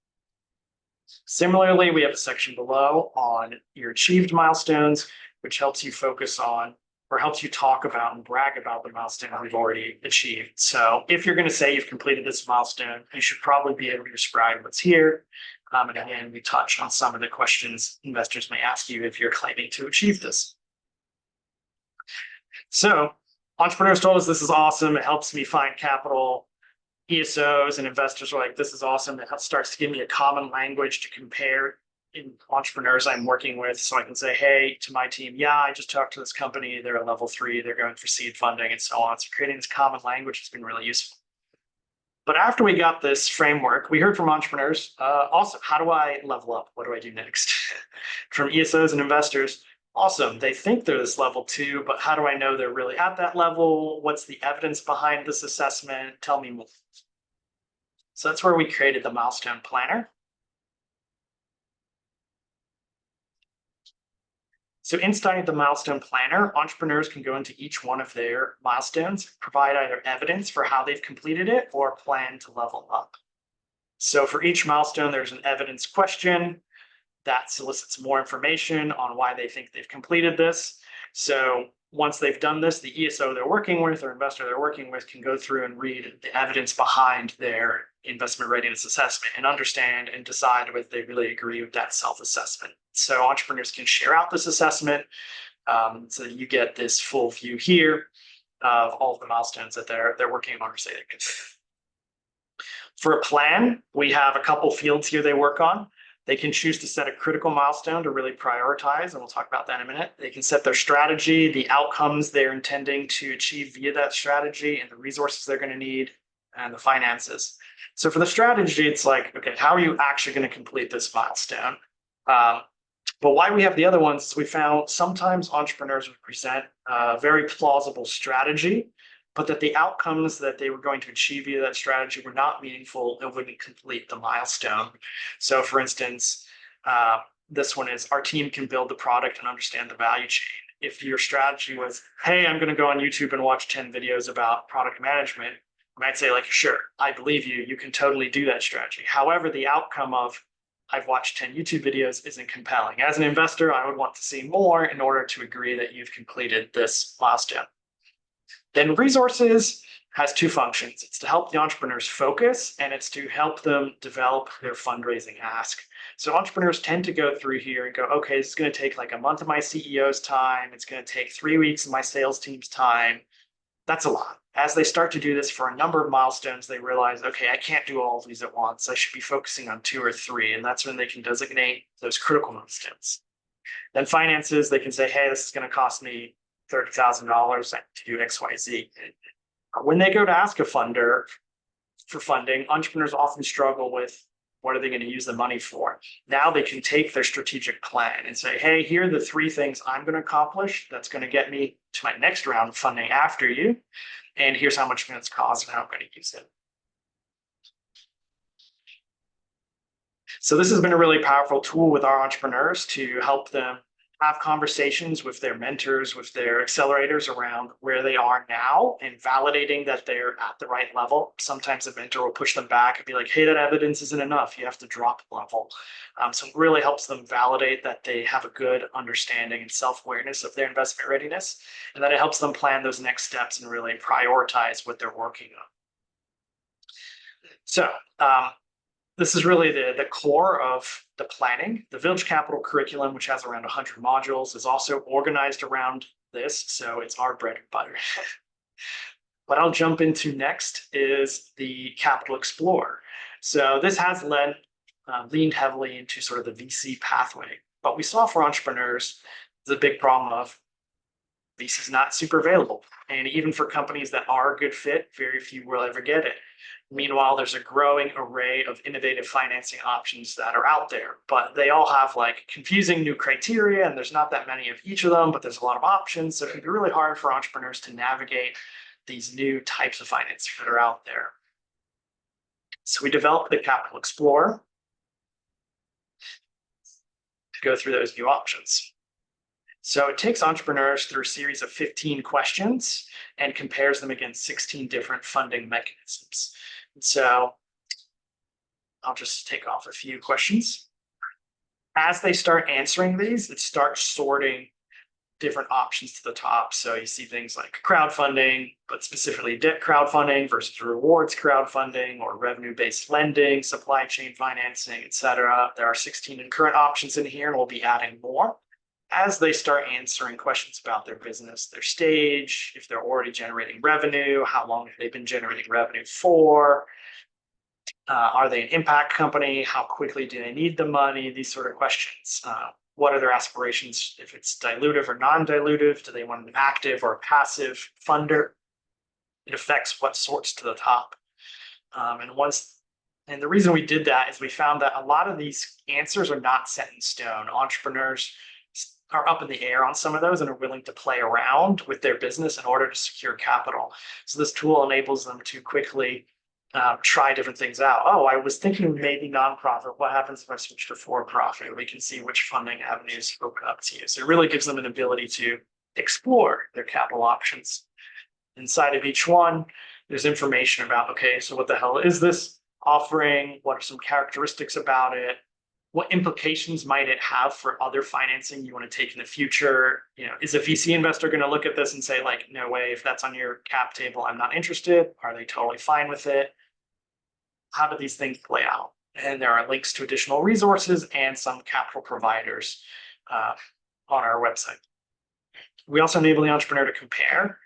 Similarly, we have a section below on your achieved milestones, which helps you focus on or helps you talk about and brag about the milestone we've already achieved. So if you're going to say you've completed this milestone, you should probably be able to describe what's here. And again, we touch on some of the questions investors may ask you if you're claiming to achieve this. So entrepreneurs told us this is awesome. It helps me find capital. ESOs and investors are like, this is awesome. It starts to give me a common language to compare in entrepreneurs I'm working with. So I can say, hey, to my team, yeah, I just talked to this company. They're at level 3. They're going for seed funding and so on. So creating this common language has been really useful. But after we got this framework, we heard from entrepreneurs, also, how do I level up? What do I do next? From ESOs and investors, awesome. They think they're this level 2, but how do I know they're really at that level? What's the evidence behind this assessment? Tell me more. So that's where we created the milestone planner. So inside the milestone planner, entrepreneurs can go into each one of their milestones, provide either evidence for how they've completed it or plan to level up. So for each milestone, there's an evidence question that solicits more information on why they think they've completed this. So once they've done this, the ESO they're working with or investor they're working with can go through and read the evidence behind their investment readiness assessment and understand and decide whether they really agree with that self-assessment. So entrepreneurs can share out this assessment so that you get this full view here of all of the milestones that they're working on or say they can. For a plan, we have a couple fields here they work on. They can choose to set a critical milestone to really prioritize, and we'll talk about that in a minute. They can set their strategy, the outcomes they're intending to achieve via that strategy, and the resources they're going to need, and the finances. So for the strategy, it's like, okay, how are you actually going to complete this milestone? But why we have the other ones is we found sometimes entrepreneurs would present a very plausible strategy, but that the outcomes that they were going to achieve via that strategy were not meaningful and wouldn't complete the milestone. So for instance, this one is our team can build the product and understand the value chain. If your strategy was, hey, I'm going to go on YouTube and watch 10 videos about product management, I might say like, sure, I believe you, you can totally do that strategy. However, the outcome of I've watched 10 YouTube videos isn't compelling. As an investor, I would want to see more in order to agree that you've completed this milestone. Then resources has two functions. It's to help the entrepreneurs focus, and it's to help them develop their fundraising ask. So entrepreneurs tend to go through here and go, okay, this is going to take like a month of my CEO's time. It's going to take 3 weeks of my sales team's time. That's a lot. As they start to do this for a number of milestones, they realize, okay, I can't do all of these at once. I should be focusing on 2 or 3. And that's when they can designate those critical milestones. Then finances, they can say, hey, this is going to cost me $30,000 to do X, Y, Z. When they go to ask a funder for funding, entrepreneurs often struggle with what are they going to use the money for? Now they can take their strategic plan and say, hey, here are the 3 things I'm going to accomplish that's going to get me to my next round of funding after you. And here's how much it's going to cost and how I'm going to use it. So this has been a really powerful tool with our entrepreneurs to help them have conversations with their mentors, with their accelerators around where they are now and validating that they're at the right level. Sometimes a mentor will push them back and be like, hey, that evidence isn't enough. You have to drop level. So it really helps them validate that they have a good understanding and self-awareness of their investment readiness, and that it helps them plan those next steps and really prioritize what they're working on. So this is really the core of the planning. The Village Capital curriculum, which has around 100 modules, is also organized around this. So it's our bread and butter. What I'll jump into next is the Capital Explorer. So this has leaned heavily into sort of the VC pathway. But we saw for entrepreneurs, the big problem of VC is not super available. And even for companies that are a good fit, very few will ever get it. Meanwhile, there's a growing array of innovative financing options that are out there, but they all have like confusing new criteria, and there's not that many of each of them, but there's a lot of options. So it can be really hard for entrepreneurs to navigate these new types of financing that are out there. So we developed the Capital Explorer to go through those new options. So it takes entrepreneurs through a series of 15 questions and compares them against 16 different funding mechanisms. So I'll just take off a few questions. As they start answering these, it starts sorting different options to the top. So you see things like crowdfunding, but specifically debt crowdfunding versus rewards crowdfunding, or revenue-based lending, supply chain financing, etc. There are 16 current options in here, and we'll be adding more. As they start answering questions about their business, their stage, if they're already generating revenue, how long have they been generating revenue for, are they an impact company, how quickly do they need the money, these sort of questions. What are their aspirations, if it's dilutive or non-dilutive, do they want an active or passive funder? It affects what sorts to the top. And the reason we did that is we found that a lot of these answers are not set in stone. Entrepreneurs are up in the air on some of those and are willing to play around with their business in order to secure capital. So this tool enables them to quickly try different things out. Oh, I was thinking maybe nonprofit. What happens if I switch to for-profit? We can see which funding avenues open up to you. So it really gives them an ability to explore their capital options. Inside of each one, there's information about, okay, so what the hell is this offering? What are some characteristics about it? What implications might it have for other financing you want to take in the future? You know, is a VC investor going to look at this and say, like, no way, if that's on your cap table, I'm not interested? Are they totally fine with it? How do these things play out? And there are links to additional resources and some capital providers on our website. We also enable the entrepreneur to compare.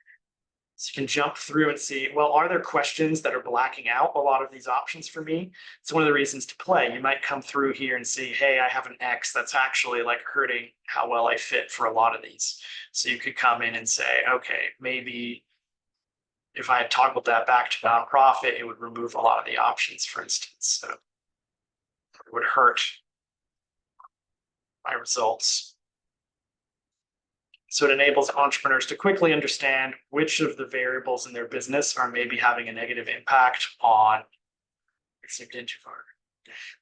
So you can jump through and see, well, are there questions that are blacking out a lot of these options for me? It's one of the reasons to play. You might come through here and see, hey, I have an X that's actually like hurting how well I fit for a lot of these. So you could come in and say, okay, maybe if I had toggled that back to nonprofit, it would remove a lot of the options, for instance. So it would hurt my results. So it enables entrepreneurs to quickly understand which of the variables in their business are maybe having a negative impact on,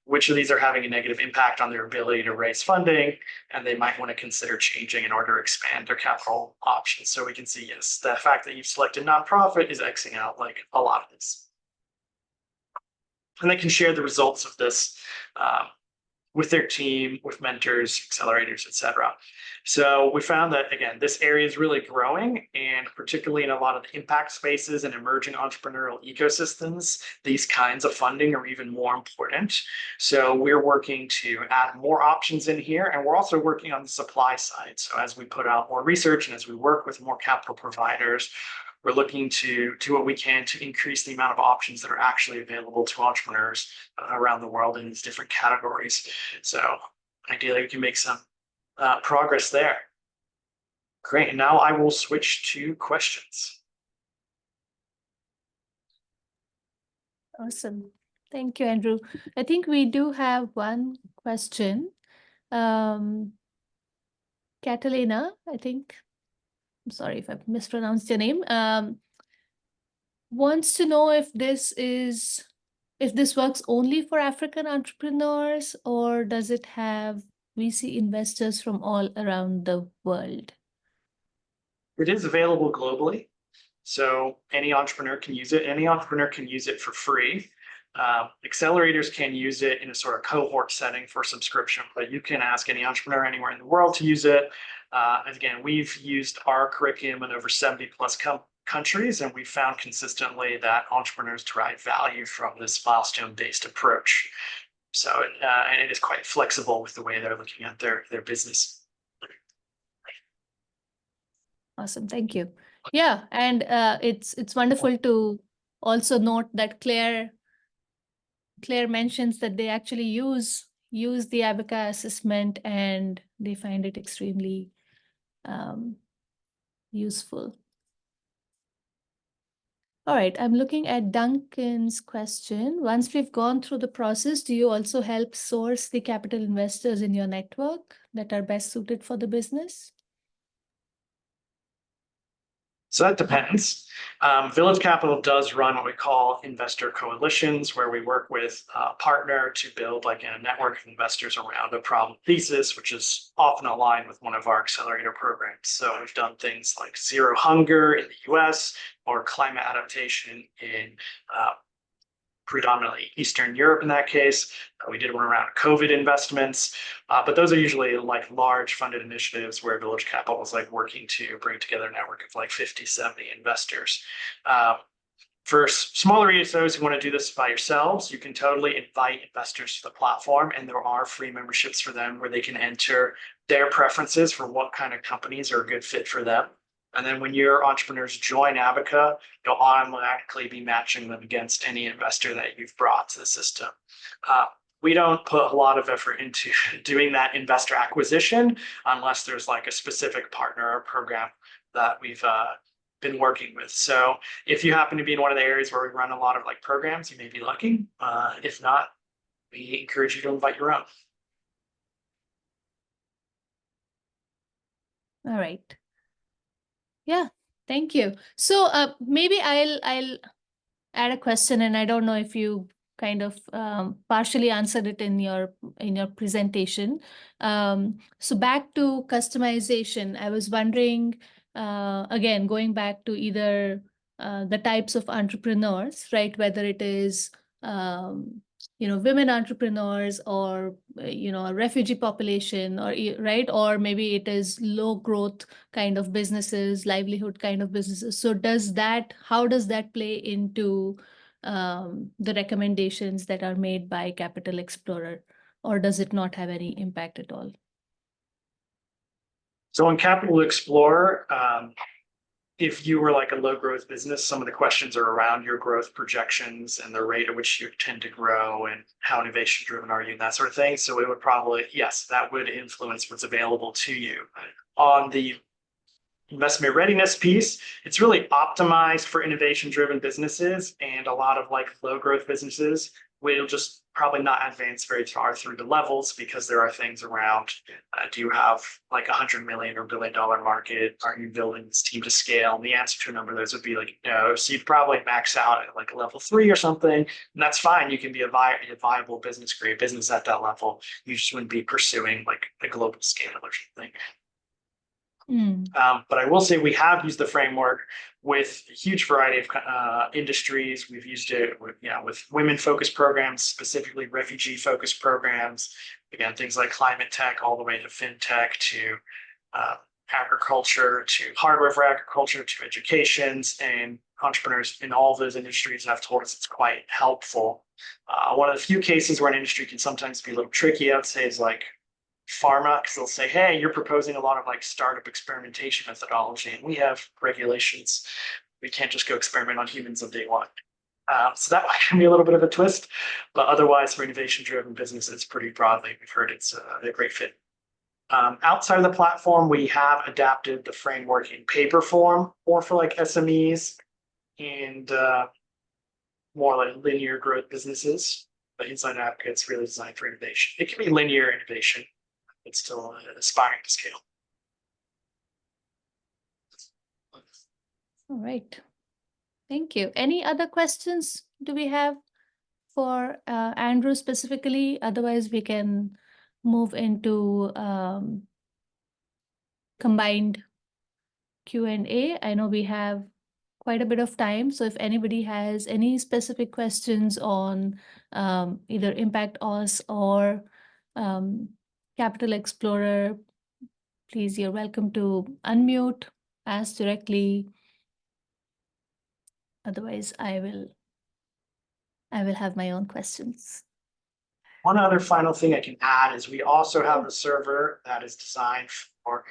which of these are having a negative impact on their ability to raise funding, and they might want to consider changing in order to expand their capital options. So we can see, yes, the fact that you've selected nonprofit is Xing out like a lot of this. And they can share the results of this with their team, with mentors, accelerators, etc. So we found that, again, this area is really growing, and particularly in a lot of the impact spaces and emerging entrepreneurial ecosystems, these kinds of funding are even more important. So we're working to add more options in here, and we're also working on the supply side. So as we put out more research and as we work with more capital providers, we're looking to do what we can to increase the amount of options that are actually available to entrepreneurs around the world in these different categories. So ideally, we can make some progress there. Great. And now I will switch to questions. Awesome. Thank you, Andrew. I think we do have one question. Catalina, I think. I'm sorry if I've mispronounced your name. Wants to know if this works only for African entrepreneurs, or does it have VC investors from all around the world? It is available globally, so any entrepreneur can use it. Any entrepreneur can use it for free. Accelerators can use it in a sort of cohort setting for subscription, but you can ask any entrepreneur anywhere in the world to use it. Again, we've used our curriculum in over 70 plus countries, and we found consistently that entrepreneurs derive value from this milestone-based approach. So, and it is quite flexible with the way they're looking at their business. Awesome, thank you. Yeah, and it's wonderful to also note that Claire mentions that they actually use the Abaca assessment, and they find it extremely useful. All right, I'm looking at Duncan's question. Once we've gone through the process, do you also help source the capital investors in your network that are best suited for the business? So that depends. Village Capital does run what we call investor coalitions, where we work with a partner to build like a network of investors around a problem thesis, which is often aligned with one of our accelerator programs. So we've done things like zero hunger in the US or climate adaptation in predominantly Eastern Europe in that case. We did one around COVID investments, but those are usually like large funded initiatives where Village Capital is like working to bring together a network of like 50, 70 investors. For smaller ESOs who want to do this by yourselves, you can totally invite investors to the platform, and there are free memberships for them where they can enter their preferences for what kind of companies are a good fit for them. And then when your entrepreneurs join Abaca, you'll automatically be matching them against any investor that you've brought to the system. We don't put a lot of effort into doing that investor acquisition unless there's like a specific partner or program that we've been working with. So if you happen to be in one of the areas where we run a lot of like programs, you may be lucky. If not, we encourage you to invite your own. All right. Yeah, thank you. So maybe I'll add a question, and I don't know if you kind of partially answered it in your presentation. So back to customization, I was wondering, again, going back to either the types of entrepreneurs, right? Whether it is women entrepreneurs, or a refugee population, or right, or maybe it is low growth kind of businesses, livelihood kind of businesses. So how does that play into the recommendations that are made by Capital Explorer, or does it not have any impact at all? So on Capital Explorer, if you were like a low growth business, some of the questions are around your growth projections and the rate at which you tend to grow and how innovation driven are you and that sort of thing. So it would probably, yes, that would influence what's available to you. On the investment readiness piece, it's really optimized for innovation-driven businesses, and a lot of like low growth businesses will just probably not advance very far through the levels because there are things around, do you have like $100 million or $1 billion market? Are you building this team to scale? And the answer to a number of those would be like, no. So you'd probably max out at like a level 3 or something, and that's fine. You can be a viable business, great business at that level. You just wouldn't be pursuing like a global scale or something. But I will say we have used the framework with a huge variety of industries. We've used it with, with women-focused programs, specifically refugee-focused programs. Again, things like climate tech, all the way to fintech, to agriculture, to hardware for agriculture, to educations, and entrepreneurs in all those industries have told us it's quite helpful. One of the few cases where an industry can sometimes be a little tricky, I would say, is like pharma, because they'll say, hey, you're proposing a lot of like startup experimentation methodology, and we have regulations. We can't just go experiment on humans on day one. So that can be a little bit of a twist, but otherwise for innovation-driven businesses, pretty broadly, we've heard it's a great fit. Outside of the platform, we have adapted the framework in paper form, or for like SMEs and more like linear growth businesses. But inside Abaca, it's really designed for innovation. It can be linear innovation. It's still aspiring to scale. All right. Thank you. Any other questions do we have for Andrew specifically? Otherwise, we can move into combined Q&A. I know we have quite a bit of time, so if anybody has any specific questions on either Impact Us or Capital Explorer, please, you're welcome to unmute, ask directly. Otherwise, I will have my own questions. One other final thing I can add is we also have a server that is designed for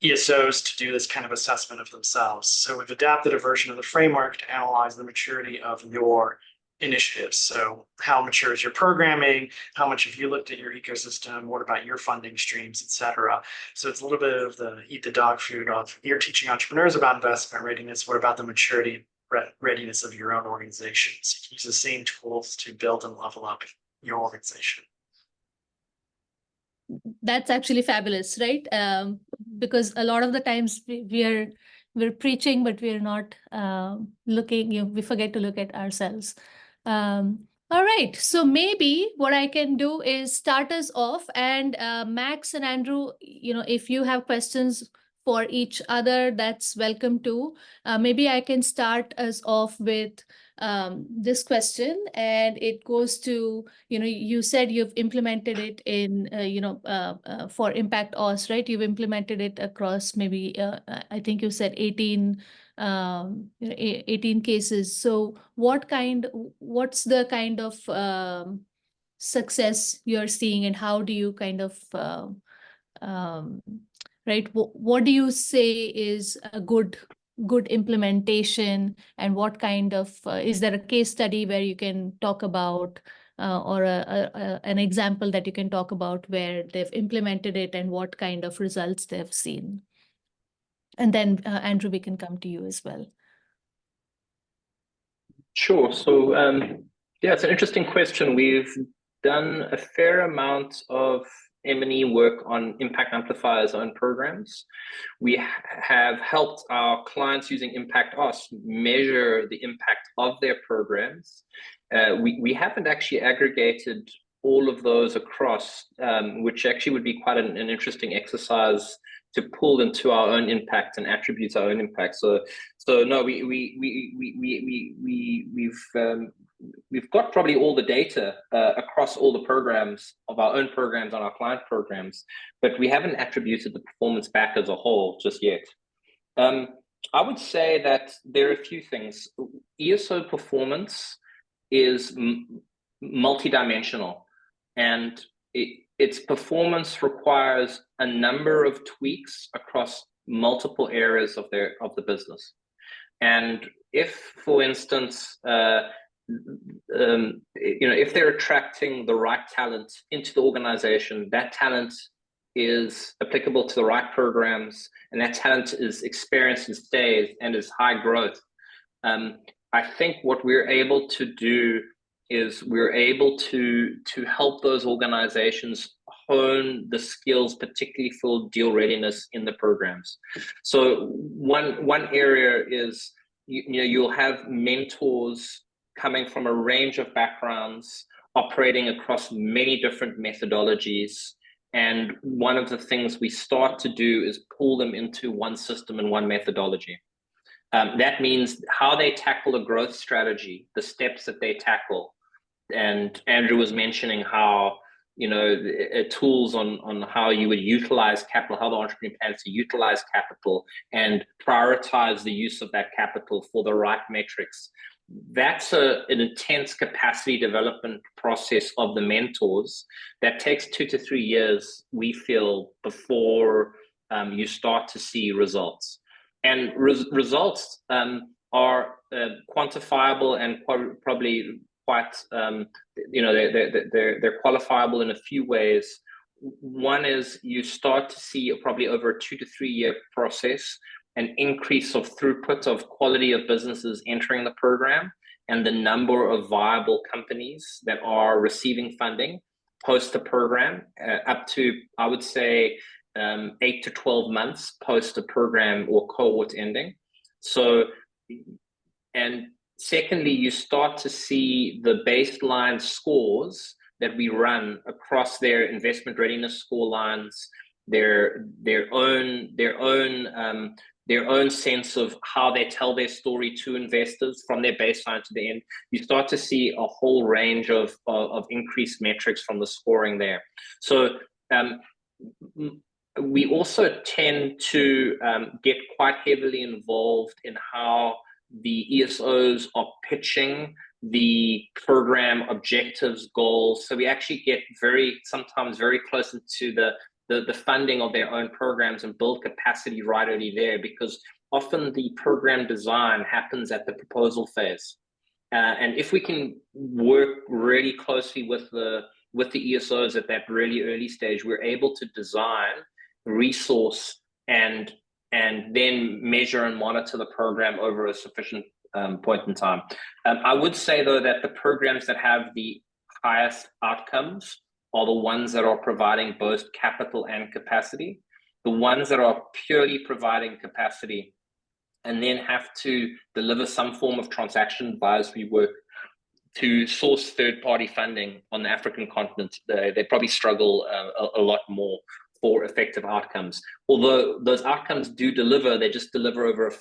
ESOs to do this kind of assessment of themselves. So we've adapted a version of the framework to analyze the maturity of your initiatives. So how mature is your programming? How much have you looked at your ecosystem? What about your funding streams, et cetera? So it's a little bit of the eat the dog food of you're teaching entrepreneurs about investment readiness. What about the maturity readiness of your own organization? So you can use the same tools to build and level up your organization. That's actually fabulous, right? Because a lot of the times we're preaching, but we're not looking. We forget to look at ourselves. All right, so maybe what I can do is start us off, and Max and Andrew, if you have questions for each other, that's welcome too. Maybe I can start us off with this question, and it goes to, you said you've implemented it in, for Impact Us, right? You've implemented it across maybe, I think you said 18 cases. So what's the kind of success you're seeing, and how do you kind of, right? What do you say is a good implementation, and what kind of, is there a case study where you can talk about, or an example that you can talk about where they've implemented it and what kind of results they've seen? And then Andrew, we can come to you as well. Sure. So yeah, it's an interesting question. We've done a fair amount of M&E work on Impact Amplifier's own programs. We have helped our clients using Impact Us measure the impact of their programs. We haven't actually aggregated all of those across, which actually would be quite an interesting exercise to pull into our own impact and attribute our own impact. So no, we've got probably all the data across all the programs of our own programs on our client programs, but we haven't attributed the performance back as a whole just yet. I would say that there are a few things. ESO performance is multidimensional, and its performance requires a number of tweaks across multiple areas of the business. And if, for instance, if they're attracting the right talent into the organization, that talent is applicable to the right programs, and that talent is experienced and stays and is high growth, I think what we're able to do is we're able to help those organizations hone the skills, particularly for deal readiness in the programs. So one area is you'll have mentors coming from a range of backgrounds, operating across many different methodologies. And one of the things we start to do is pull them into one system and one methodology. That means how they tackle a growth strategy, the steps that they tackle. And Andrew was mentioning how, tools on how you would utilize capital, how the entrepreneur plans to utilize capital and prioritize the use of that capital for the right metrics. That's an intense capacity development process of the mentors that takes 2 to 3 years, we feel, before you start to see results. And results are quantifiable and probably quite, they're qualifiable in a few ways. One is you start to see probably over a 2 to 3 year process, an increase of throughput of quality of businesses entering the program and the number of viable companies that are receiving funding post the program, up to, I would say, 8 to 12 months post a program or cohort ending. So, and secondly, you start to see the baseline scores that we run across their investment readiness score lines, their own sense of how they tell their story to investors from their baseline to the end. You start to see a whole range of increased metrics from the scoring there. So we also tend to get quite heavily involved in how the ESOs are pitching the program objectives, goals. So we actually get sometimes very close into the funding of their own programs and build capacity right early there, because often the program design happens at the proposal phase. And if we can work really closely with the ESOs at that really early stage, we're able to design, resource, and then measure and monitor the program over a sufficient point in time. I would say, though, that the programs that have the highest outcomes are the ones that are providing both capital and capacity. The ones that are purely providing capacity and then have to deliver some form of transaction advisory work to source third-party funding on the African continent, they probably struggle a lot more for effective outcomes. Although those outcomes do deliver, they just deliver over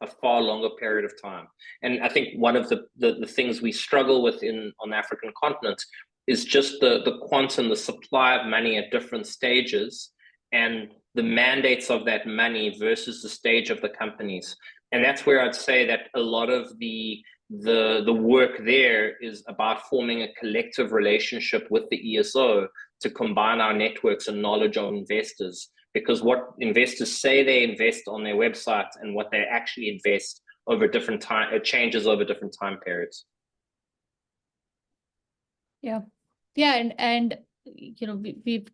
a far longer period of time. And I think one of the things we struggle with on the African continent is just the quantum, the supply of money at different stages and the mandates of that money versus the stage of the companies. And that's where I'd say that a lot of the work there is about forming a collective relationship with the ESO to combine our networks and knowledge of investors, because what investors say they invest on their website and what they actually invest over different time, it changes over different time periods. Yeah. And we've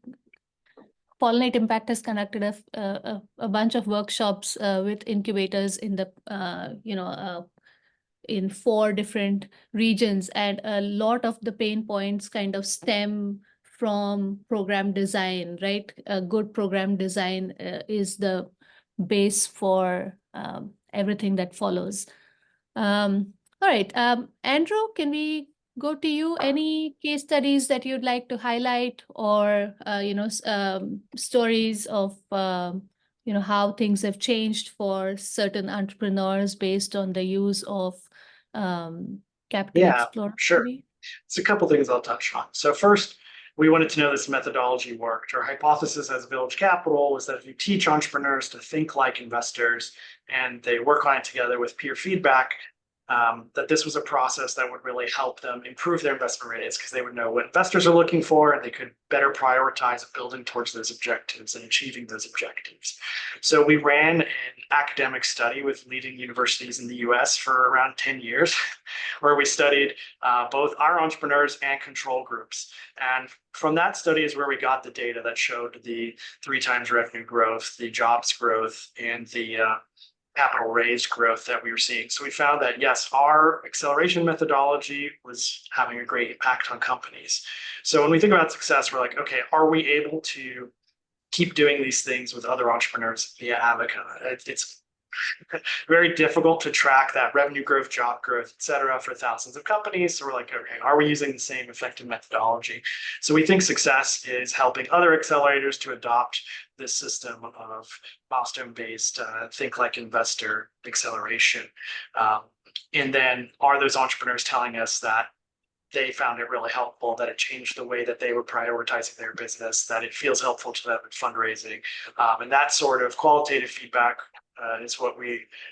Pollinate Impact has conducted a bunch of workshops with incubators in the in 4 different regions, and a lot of the pain points kind of stem from program design, right? A good program design is the base for everything that follows. All right, Andrew, can we go to you? Any case studies that you'd like to highlight, or stories of how things have changed for certain entrepreneurs based on the use of Capital Explorer? Sure. It's a couple things I'll touch on. So first, we wanted to know this methodology worked. Our hypothesis as Village Capital was that if you teach entrepreneurs to think like investors and they work on it together with peer feedback, that this was a process that would really help them improve their investment readiness because they would know what investors are looking for and they could better prioritize building towards those objectives and achieving those objectives. So we ran an academic study with leading universities in the US for around 10 years, where we studied both our entrepreneurs and control groups. And from that study is where we got the data that showed the 3 times revenue growth, the jobs growth, and the capital raised growth that we were seeing. So we found that, yes, our acceleration methodology was having a great impact on companies. So when we think about success, we're like, okay, are we able to keep doing these things with other entrepreneurs via Abaca? It's very difficult to track that revenue growth, job growth, et cetera, for thousands of companies. So we're like, okay, are we using the same effective methodology? So we think success is helping other accelerators to adopt this system of milestone-based, think like investor acceleration. And then are those entrepreneurs telling us that they found it really helpful, that it changed the way that they were prioritizing their business, that it feels helpful to them in fundraising. And that sort of qualitative feedback is what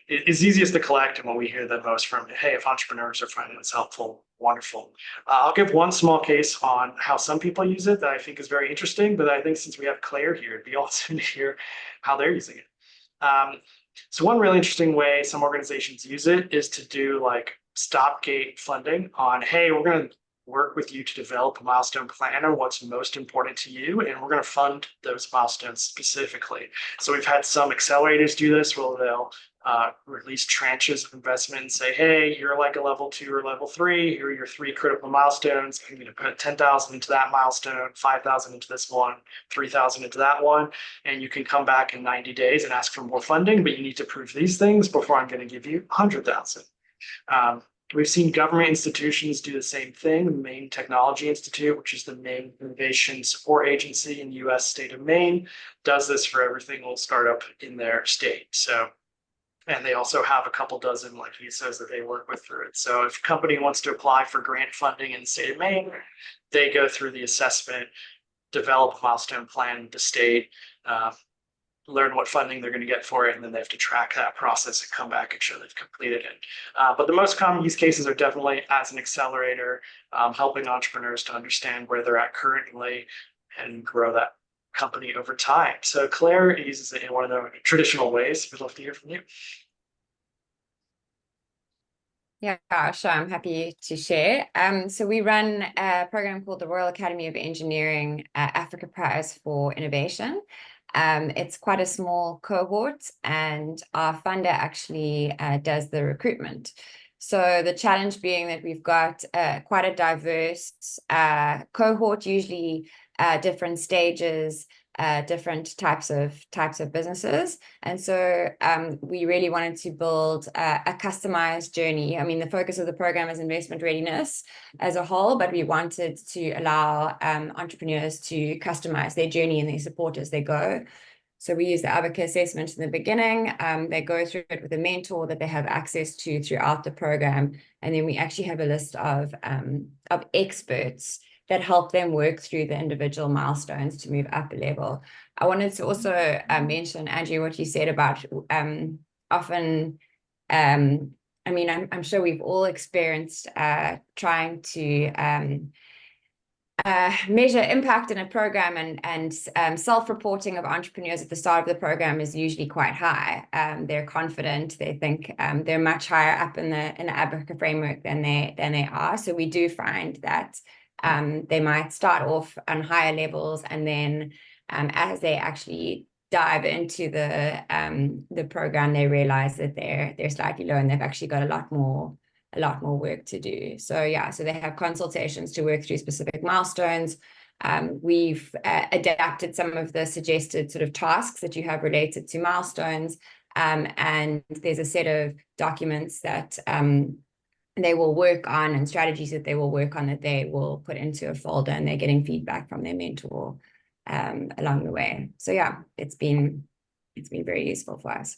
is easiest to collect and what we hear the most from. Hey, if entrepreneurs are finding this helpful, wonderful. I'll give one small case on how some people use it that I think is very interesting, but I think since we have Claire here, it'd be awesome to hear how they're using it. So one really interesting way some organizations use it is to do like stopgate funding on, hey, we're going to work with you to develop a milestone plan on what's most important to you, and we're going to fund those milestones specifically. So we've had some accelerators do this where they'll release tranches of investment and say, hey, you're like a level 2 or level 3, here are your 3 critical milestones. I'm going to put 10,000 into that milestone, 5,000 into this one, 3,000 into that one, and you can come back in 90 days and ask for more funding, but you need to prove these things before I'm going to give you 100,000. We've seen government institutions do the same thing. The Maine Technology Institute, which is the main innovation support agency in the US state of Maine, does this for every single startup in their state. So, and they also have a couple dozen, like he says, that they work with through it. So if a company wants to apply for grant funding in the state of Maine, they go through the assessment, develop a milestone plan with the state, learn what funding they're going to get for it, and then they have to track that process and come back and show they've completed it. But the most common use cases are definitely as an accelerator, helping entrepreneurs to understand where they're at currently and grow that company over time. So Claire uses it in one of the traditional ways. We'd love to hear from you. Yeah, sure. I'm happy to share. So we run a program called the Royal Academy of Engineering Africa Prize for Innovation. It's quite a small cohort, and our funder actually does the recruitment. So the challenge being that we've got quite a diverse cohort, usually different stages, different types of businesses. And so we really wanted to build a customized journey. I mean, the focus of the program is investment readiness as a whole, but we wanted to allow entrepreneurs to customize their journey and their support as they go. So we use the Abaca assessment in the beginning. They go through it with a mentor that they have access to throughout the program. And then we actually have a list of experts that help them work through the individual milestones to move up a level. I wanted to also mention, Andrew, what you said about often, I mean, I'm sure we've all experienced trying to measure impact in a program, and self-reporting of entrepreneurs at the start of the program is usually quite high. They're confident, they think they're much higher up in the Abaca framework than they are. So we do find that they might start off on higher levels, and then as they actually dive into the program, they realize that they're slightly low and they've actually got a lot more work to do. So yeah, so they have consultations to work through specific milestones. We've adapted some of the suggested sort of tasks that you have related to milestones, and there's a set of documents that they will work on, and strategies that they will work on that they will put into a folder, and they're getting feedback from their mentor along the way. So yeah, it's been very useful for us.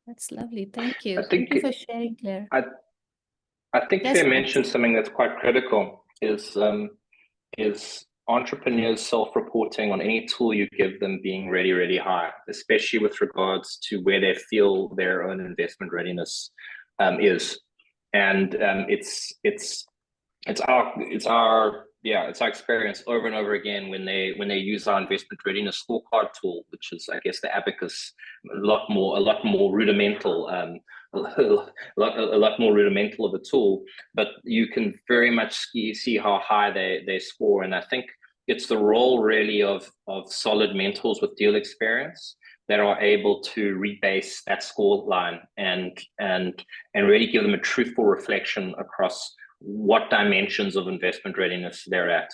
That's lovely. Thank you. Thank you for sharing, Claire. I think Yes, Claire mentioned something that's quite critical is entrepreneurs self-reporting on any tool you give them being really, really high, especially with regards to where they feel their own investment readiness is. And it's our experience over and over again when they use our investment readiness scorecard tool, which is, I guess, the Abacus, a lot more rudimental, a lot more rudimental of a tool, but you can very much see how high they score. And I think it's the role really of solid mentors with deal experience that are able to rebase that score line and really give them a truthful reflection across what dimensions of investment readiness they're at,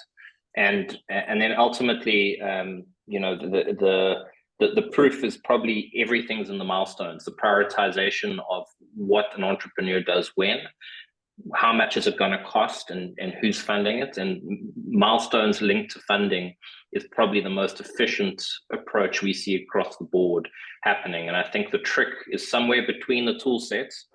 and then ultimately, you know, the proof is probably everything's in the milestones, the prioritization of what an entrepreneur does when, how much is it going to cost, and who's funding it, and milestones linked to funding is probably the most efficient approach we see across the board happening. And I think the trick is somewhere between the tool sets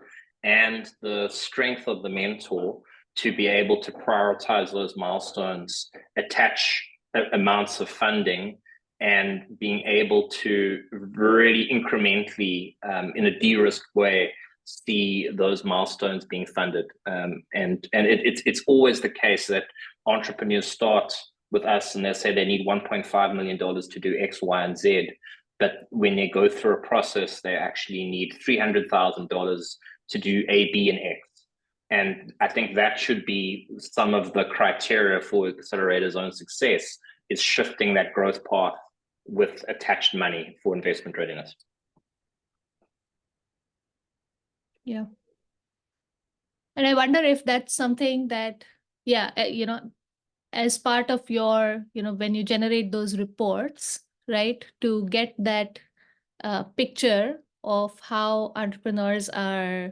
and the strength of the mentor to be able to prioritize those milestones, attach amounts of funding, and being able to really incrementally, in a de-risk way, see those milestones being funded. And it's always the case that entrepreneurs start with us and they say they need $1.5 million to do X, Y, and Z. But when they go through a process, they actually need $300,000 to do A, B, and X. And I think that should be some of the criteria for Accelerator's own success, is shifting that growth path with attached money for investment readiness. Yeah. And I wonder if that's something that, you know, as part of your, you know, when you generate those reports, right, to get that picture of how entrepreneurs are,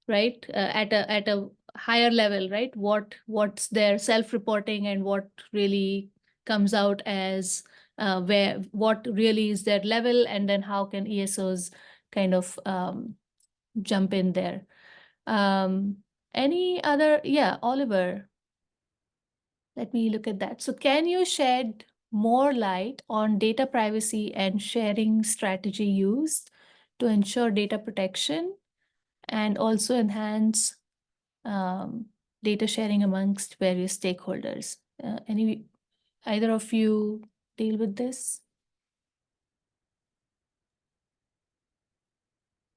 right, at a higher level, right, what's their self-reporting and what really comes out as what really is their level, and then how can ESOs kind of jump in there. Any other, Oliver, let me look at that. So can you shed more light on data privacy and sharing strategy used to ensure data protection and also enhance data sharing amongst various stakeholders? Either of you deal with this?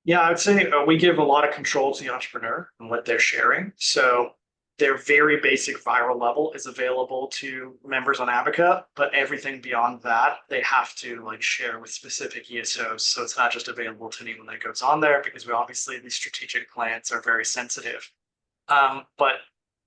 Yeah, I would say we give a lot of control to the entrepreneur and what they're sharing. So their very basic viral level is available to members on Abaca, but everything beyond that, they have to like share with specific ESOs. So it's not just available to anyone that goes on there, because we obviously, these strategic plans are very sensitive. But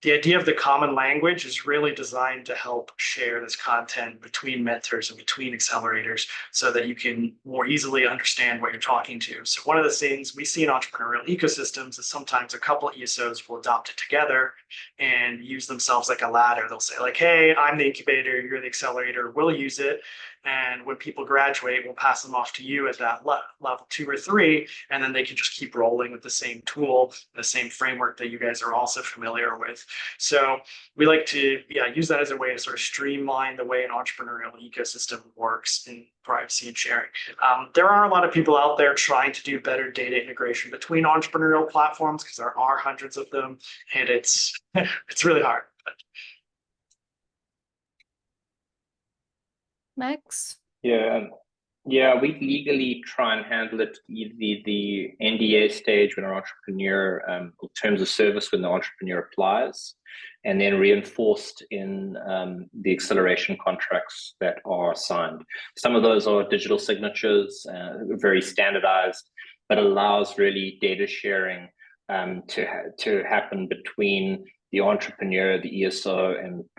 the idea of the common language is really designed to help share this content between mentors and between accelerators so that you can more easily understand what you're talking to. So one of the things we see in entrepreneurial ecosystems is sometimes a couple of ESOs will adopt it together and use themselves like a ladder. They'll say like, hey, I'm the incubator, you're the accelerator, we'll use it. And when people graduate, we'll pass them off to you at that level 2 or 3, and then they can just keep rolling with the same tool, the same framework that you guys are also familiar with. So we like to use that as a way to sort of streamline the way an entrepreneurial ecosystem works in privacy and sharing. There are a lot of people out there trying to do better data integration between entrepreneurial platforms, because there are hundreds of them, and it's really hard. Max? Yeah, we legally try and handle it the NDA stage when an entrepreneur, terms of service when the entrepreneur applies, and then reinforced in the acceleration contracts that are signed. Some of those are digital signatures, very standardized, but allows really data sharing to happen between the entrepreneur, the ESO,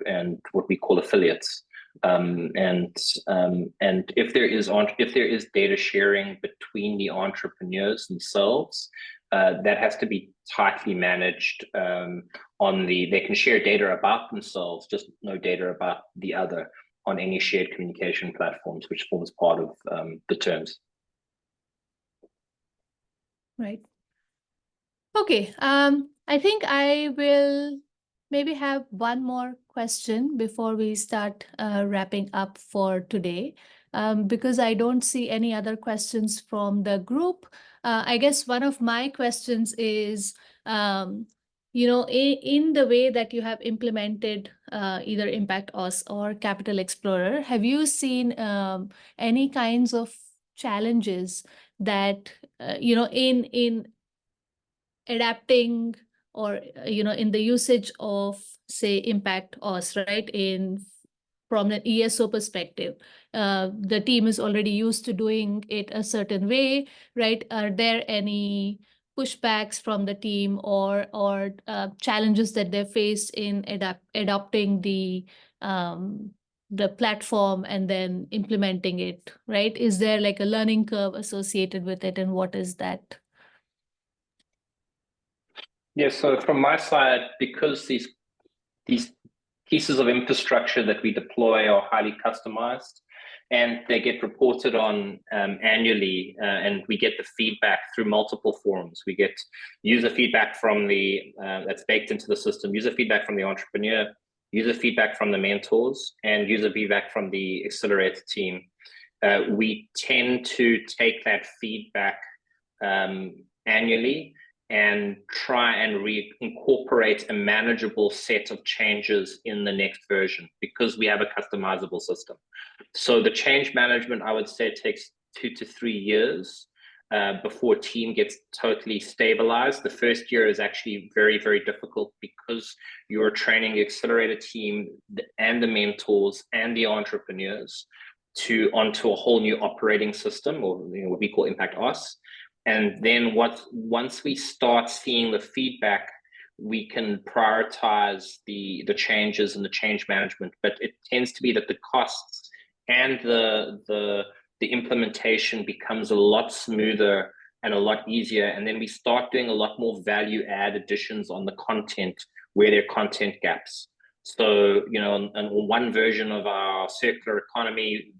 and what we call affiliates. And if there is data sharing between the entrepreneurs themselves, that has to be tightly managed. They can share data about themselves, just no data about the other on any shared communication platforms, which forms part of the terms. Right. Okay. I think I will maybe have one more question before we start wrapping up for today. Because I don't see any other questions from the group. I guess one of my questions is, in the way that you have implemented either Impact Us or Capital Explorer, have you seen any kinds of challenges that, in adapting or in the usage of, say, Impact Us, right? From an ESO perspective, the team is already used to doing it a certain way, right? Are there any pushbacks from the team or challenges that they face in adopting the platform and then implementing it, right? Is there like a learning curve associated with it, and what is that? Yeah, so from my side, because these pieces of infrastructure that we deploy are highly customized, and they get reported on annually, and we get the feedback through multiple forums. We get user feedback from the that's baked into the system, user feedback from the entrepreneur, user feedback from the mentors, and user feedback from the accelerator team. We tend to take that feedback annually and try and incorporate a manageable set of changes in the next version, because we have a customizable system. So the change management, I would say, takes 2 to 3 years before a team gets totally stabilized. The first year is actually very, very difficult, because you're training the accelerator team and the mentors and the entrepreneurs onto a whole new operating system, or what we call Impact Us. And then once we start seeing the feedback, we can prioritize the changes and the change management. But it tends to be that the costs and the implementation becomes a lot smoother and a lot easier. And then we start doing a lot more value add additions on the content where there are content gaps. So, in one version of our circular economy,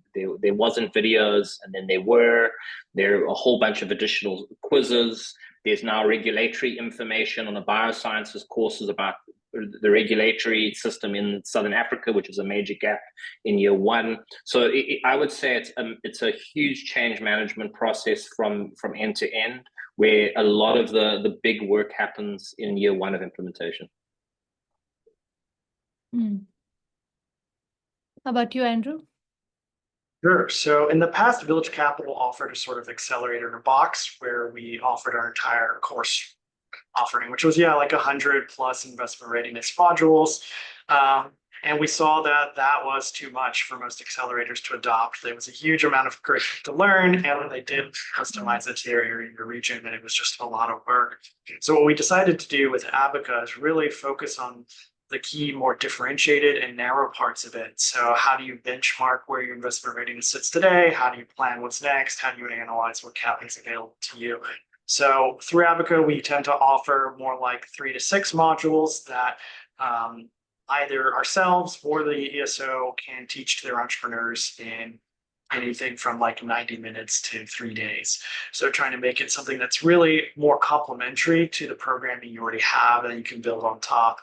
there wasn't videos, and then there are a whole bunch of additional quizzes. There's now regulatory information on the biosciences courses about the regulatory system in Southern Africa, which is a major gap in year one. So I would say it's a huge change management process from end to end, where a lot of the big work happens in year one of implementation. How about you, Andrew? Sure. So in the past, Village Capital offered a sort of accelerator in a box, where we offered our entire course offering, which was, like 100+ investment readiness modules. And we saw that was too much for most accelerators to adopt. There was a huge amount of curriculum to learn, and when they did customize it to your area, your region, and it was just a lot of work. So what we decided to do with Abaca is really focus on the key, more differentiated and narrow parts of it. So how do you benchmark where your investment readiness sits today? How do you plan what's next? How do you analyze what capital is available to you? So through Abaca, we tend to offer more like 3 to 6 modules that either ourselves or the ESO can teach to their entrepreneurs in anything from like 90 minutes to 3 days. So trying to make it something that's really more complementary to the programming you already have and you can build on top.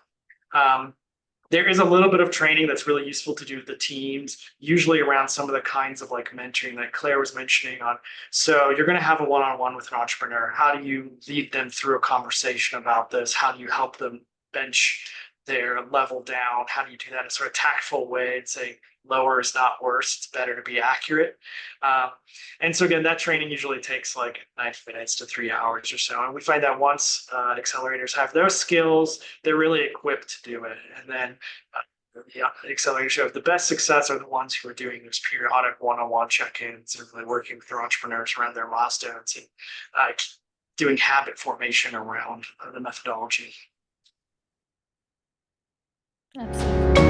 There is a little bit of training that's really useful to do with the teams, usually around some of the kinds of like mentoring that Claire was mentioning on. So you're going to have a one-on-one with an entrepreneur. How do you lead them through a conversation about this? How do you help them bench their level down? How do you do that in a sort of tactful way and say, lower is not worse, it's better to be accurate. And so again, that training usually takes like 90 minutes to 3 hours or so. And we find that once accelerators have those skills, they're really equipped to do it. And then the accelerators who have the best success are the ones who are doing those periodic one-on-one check-ins and really working with their entrepreneurs around their milestones and doing habit formation around the methodology. Absolutely.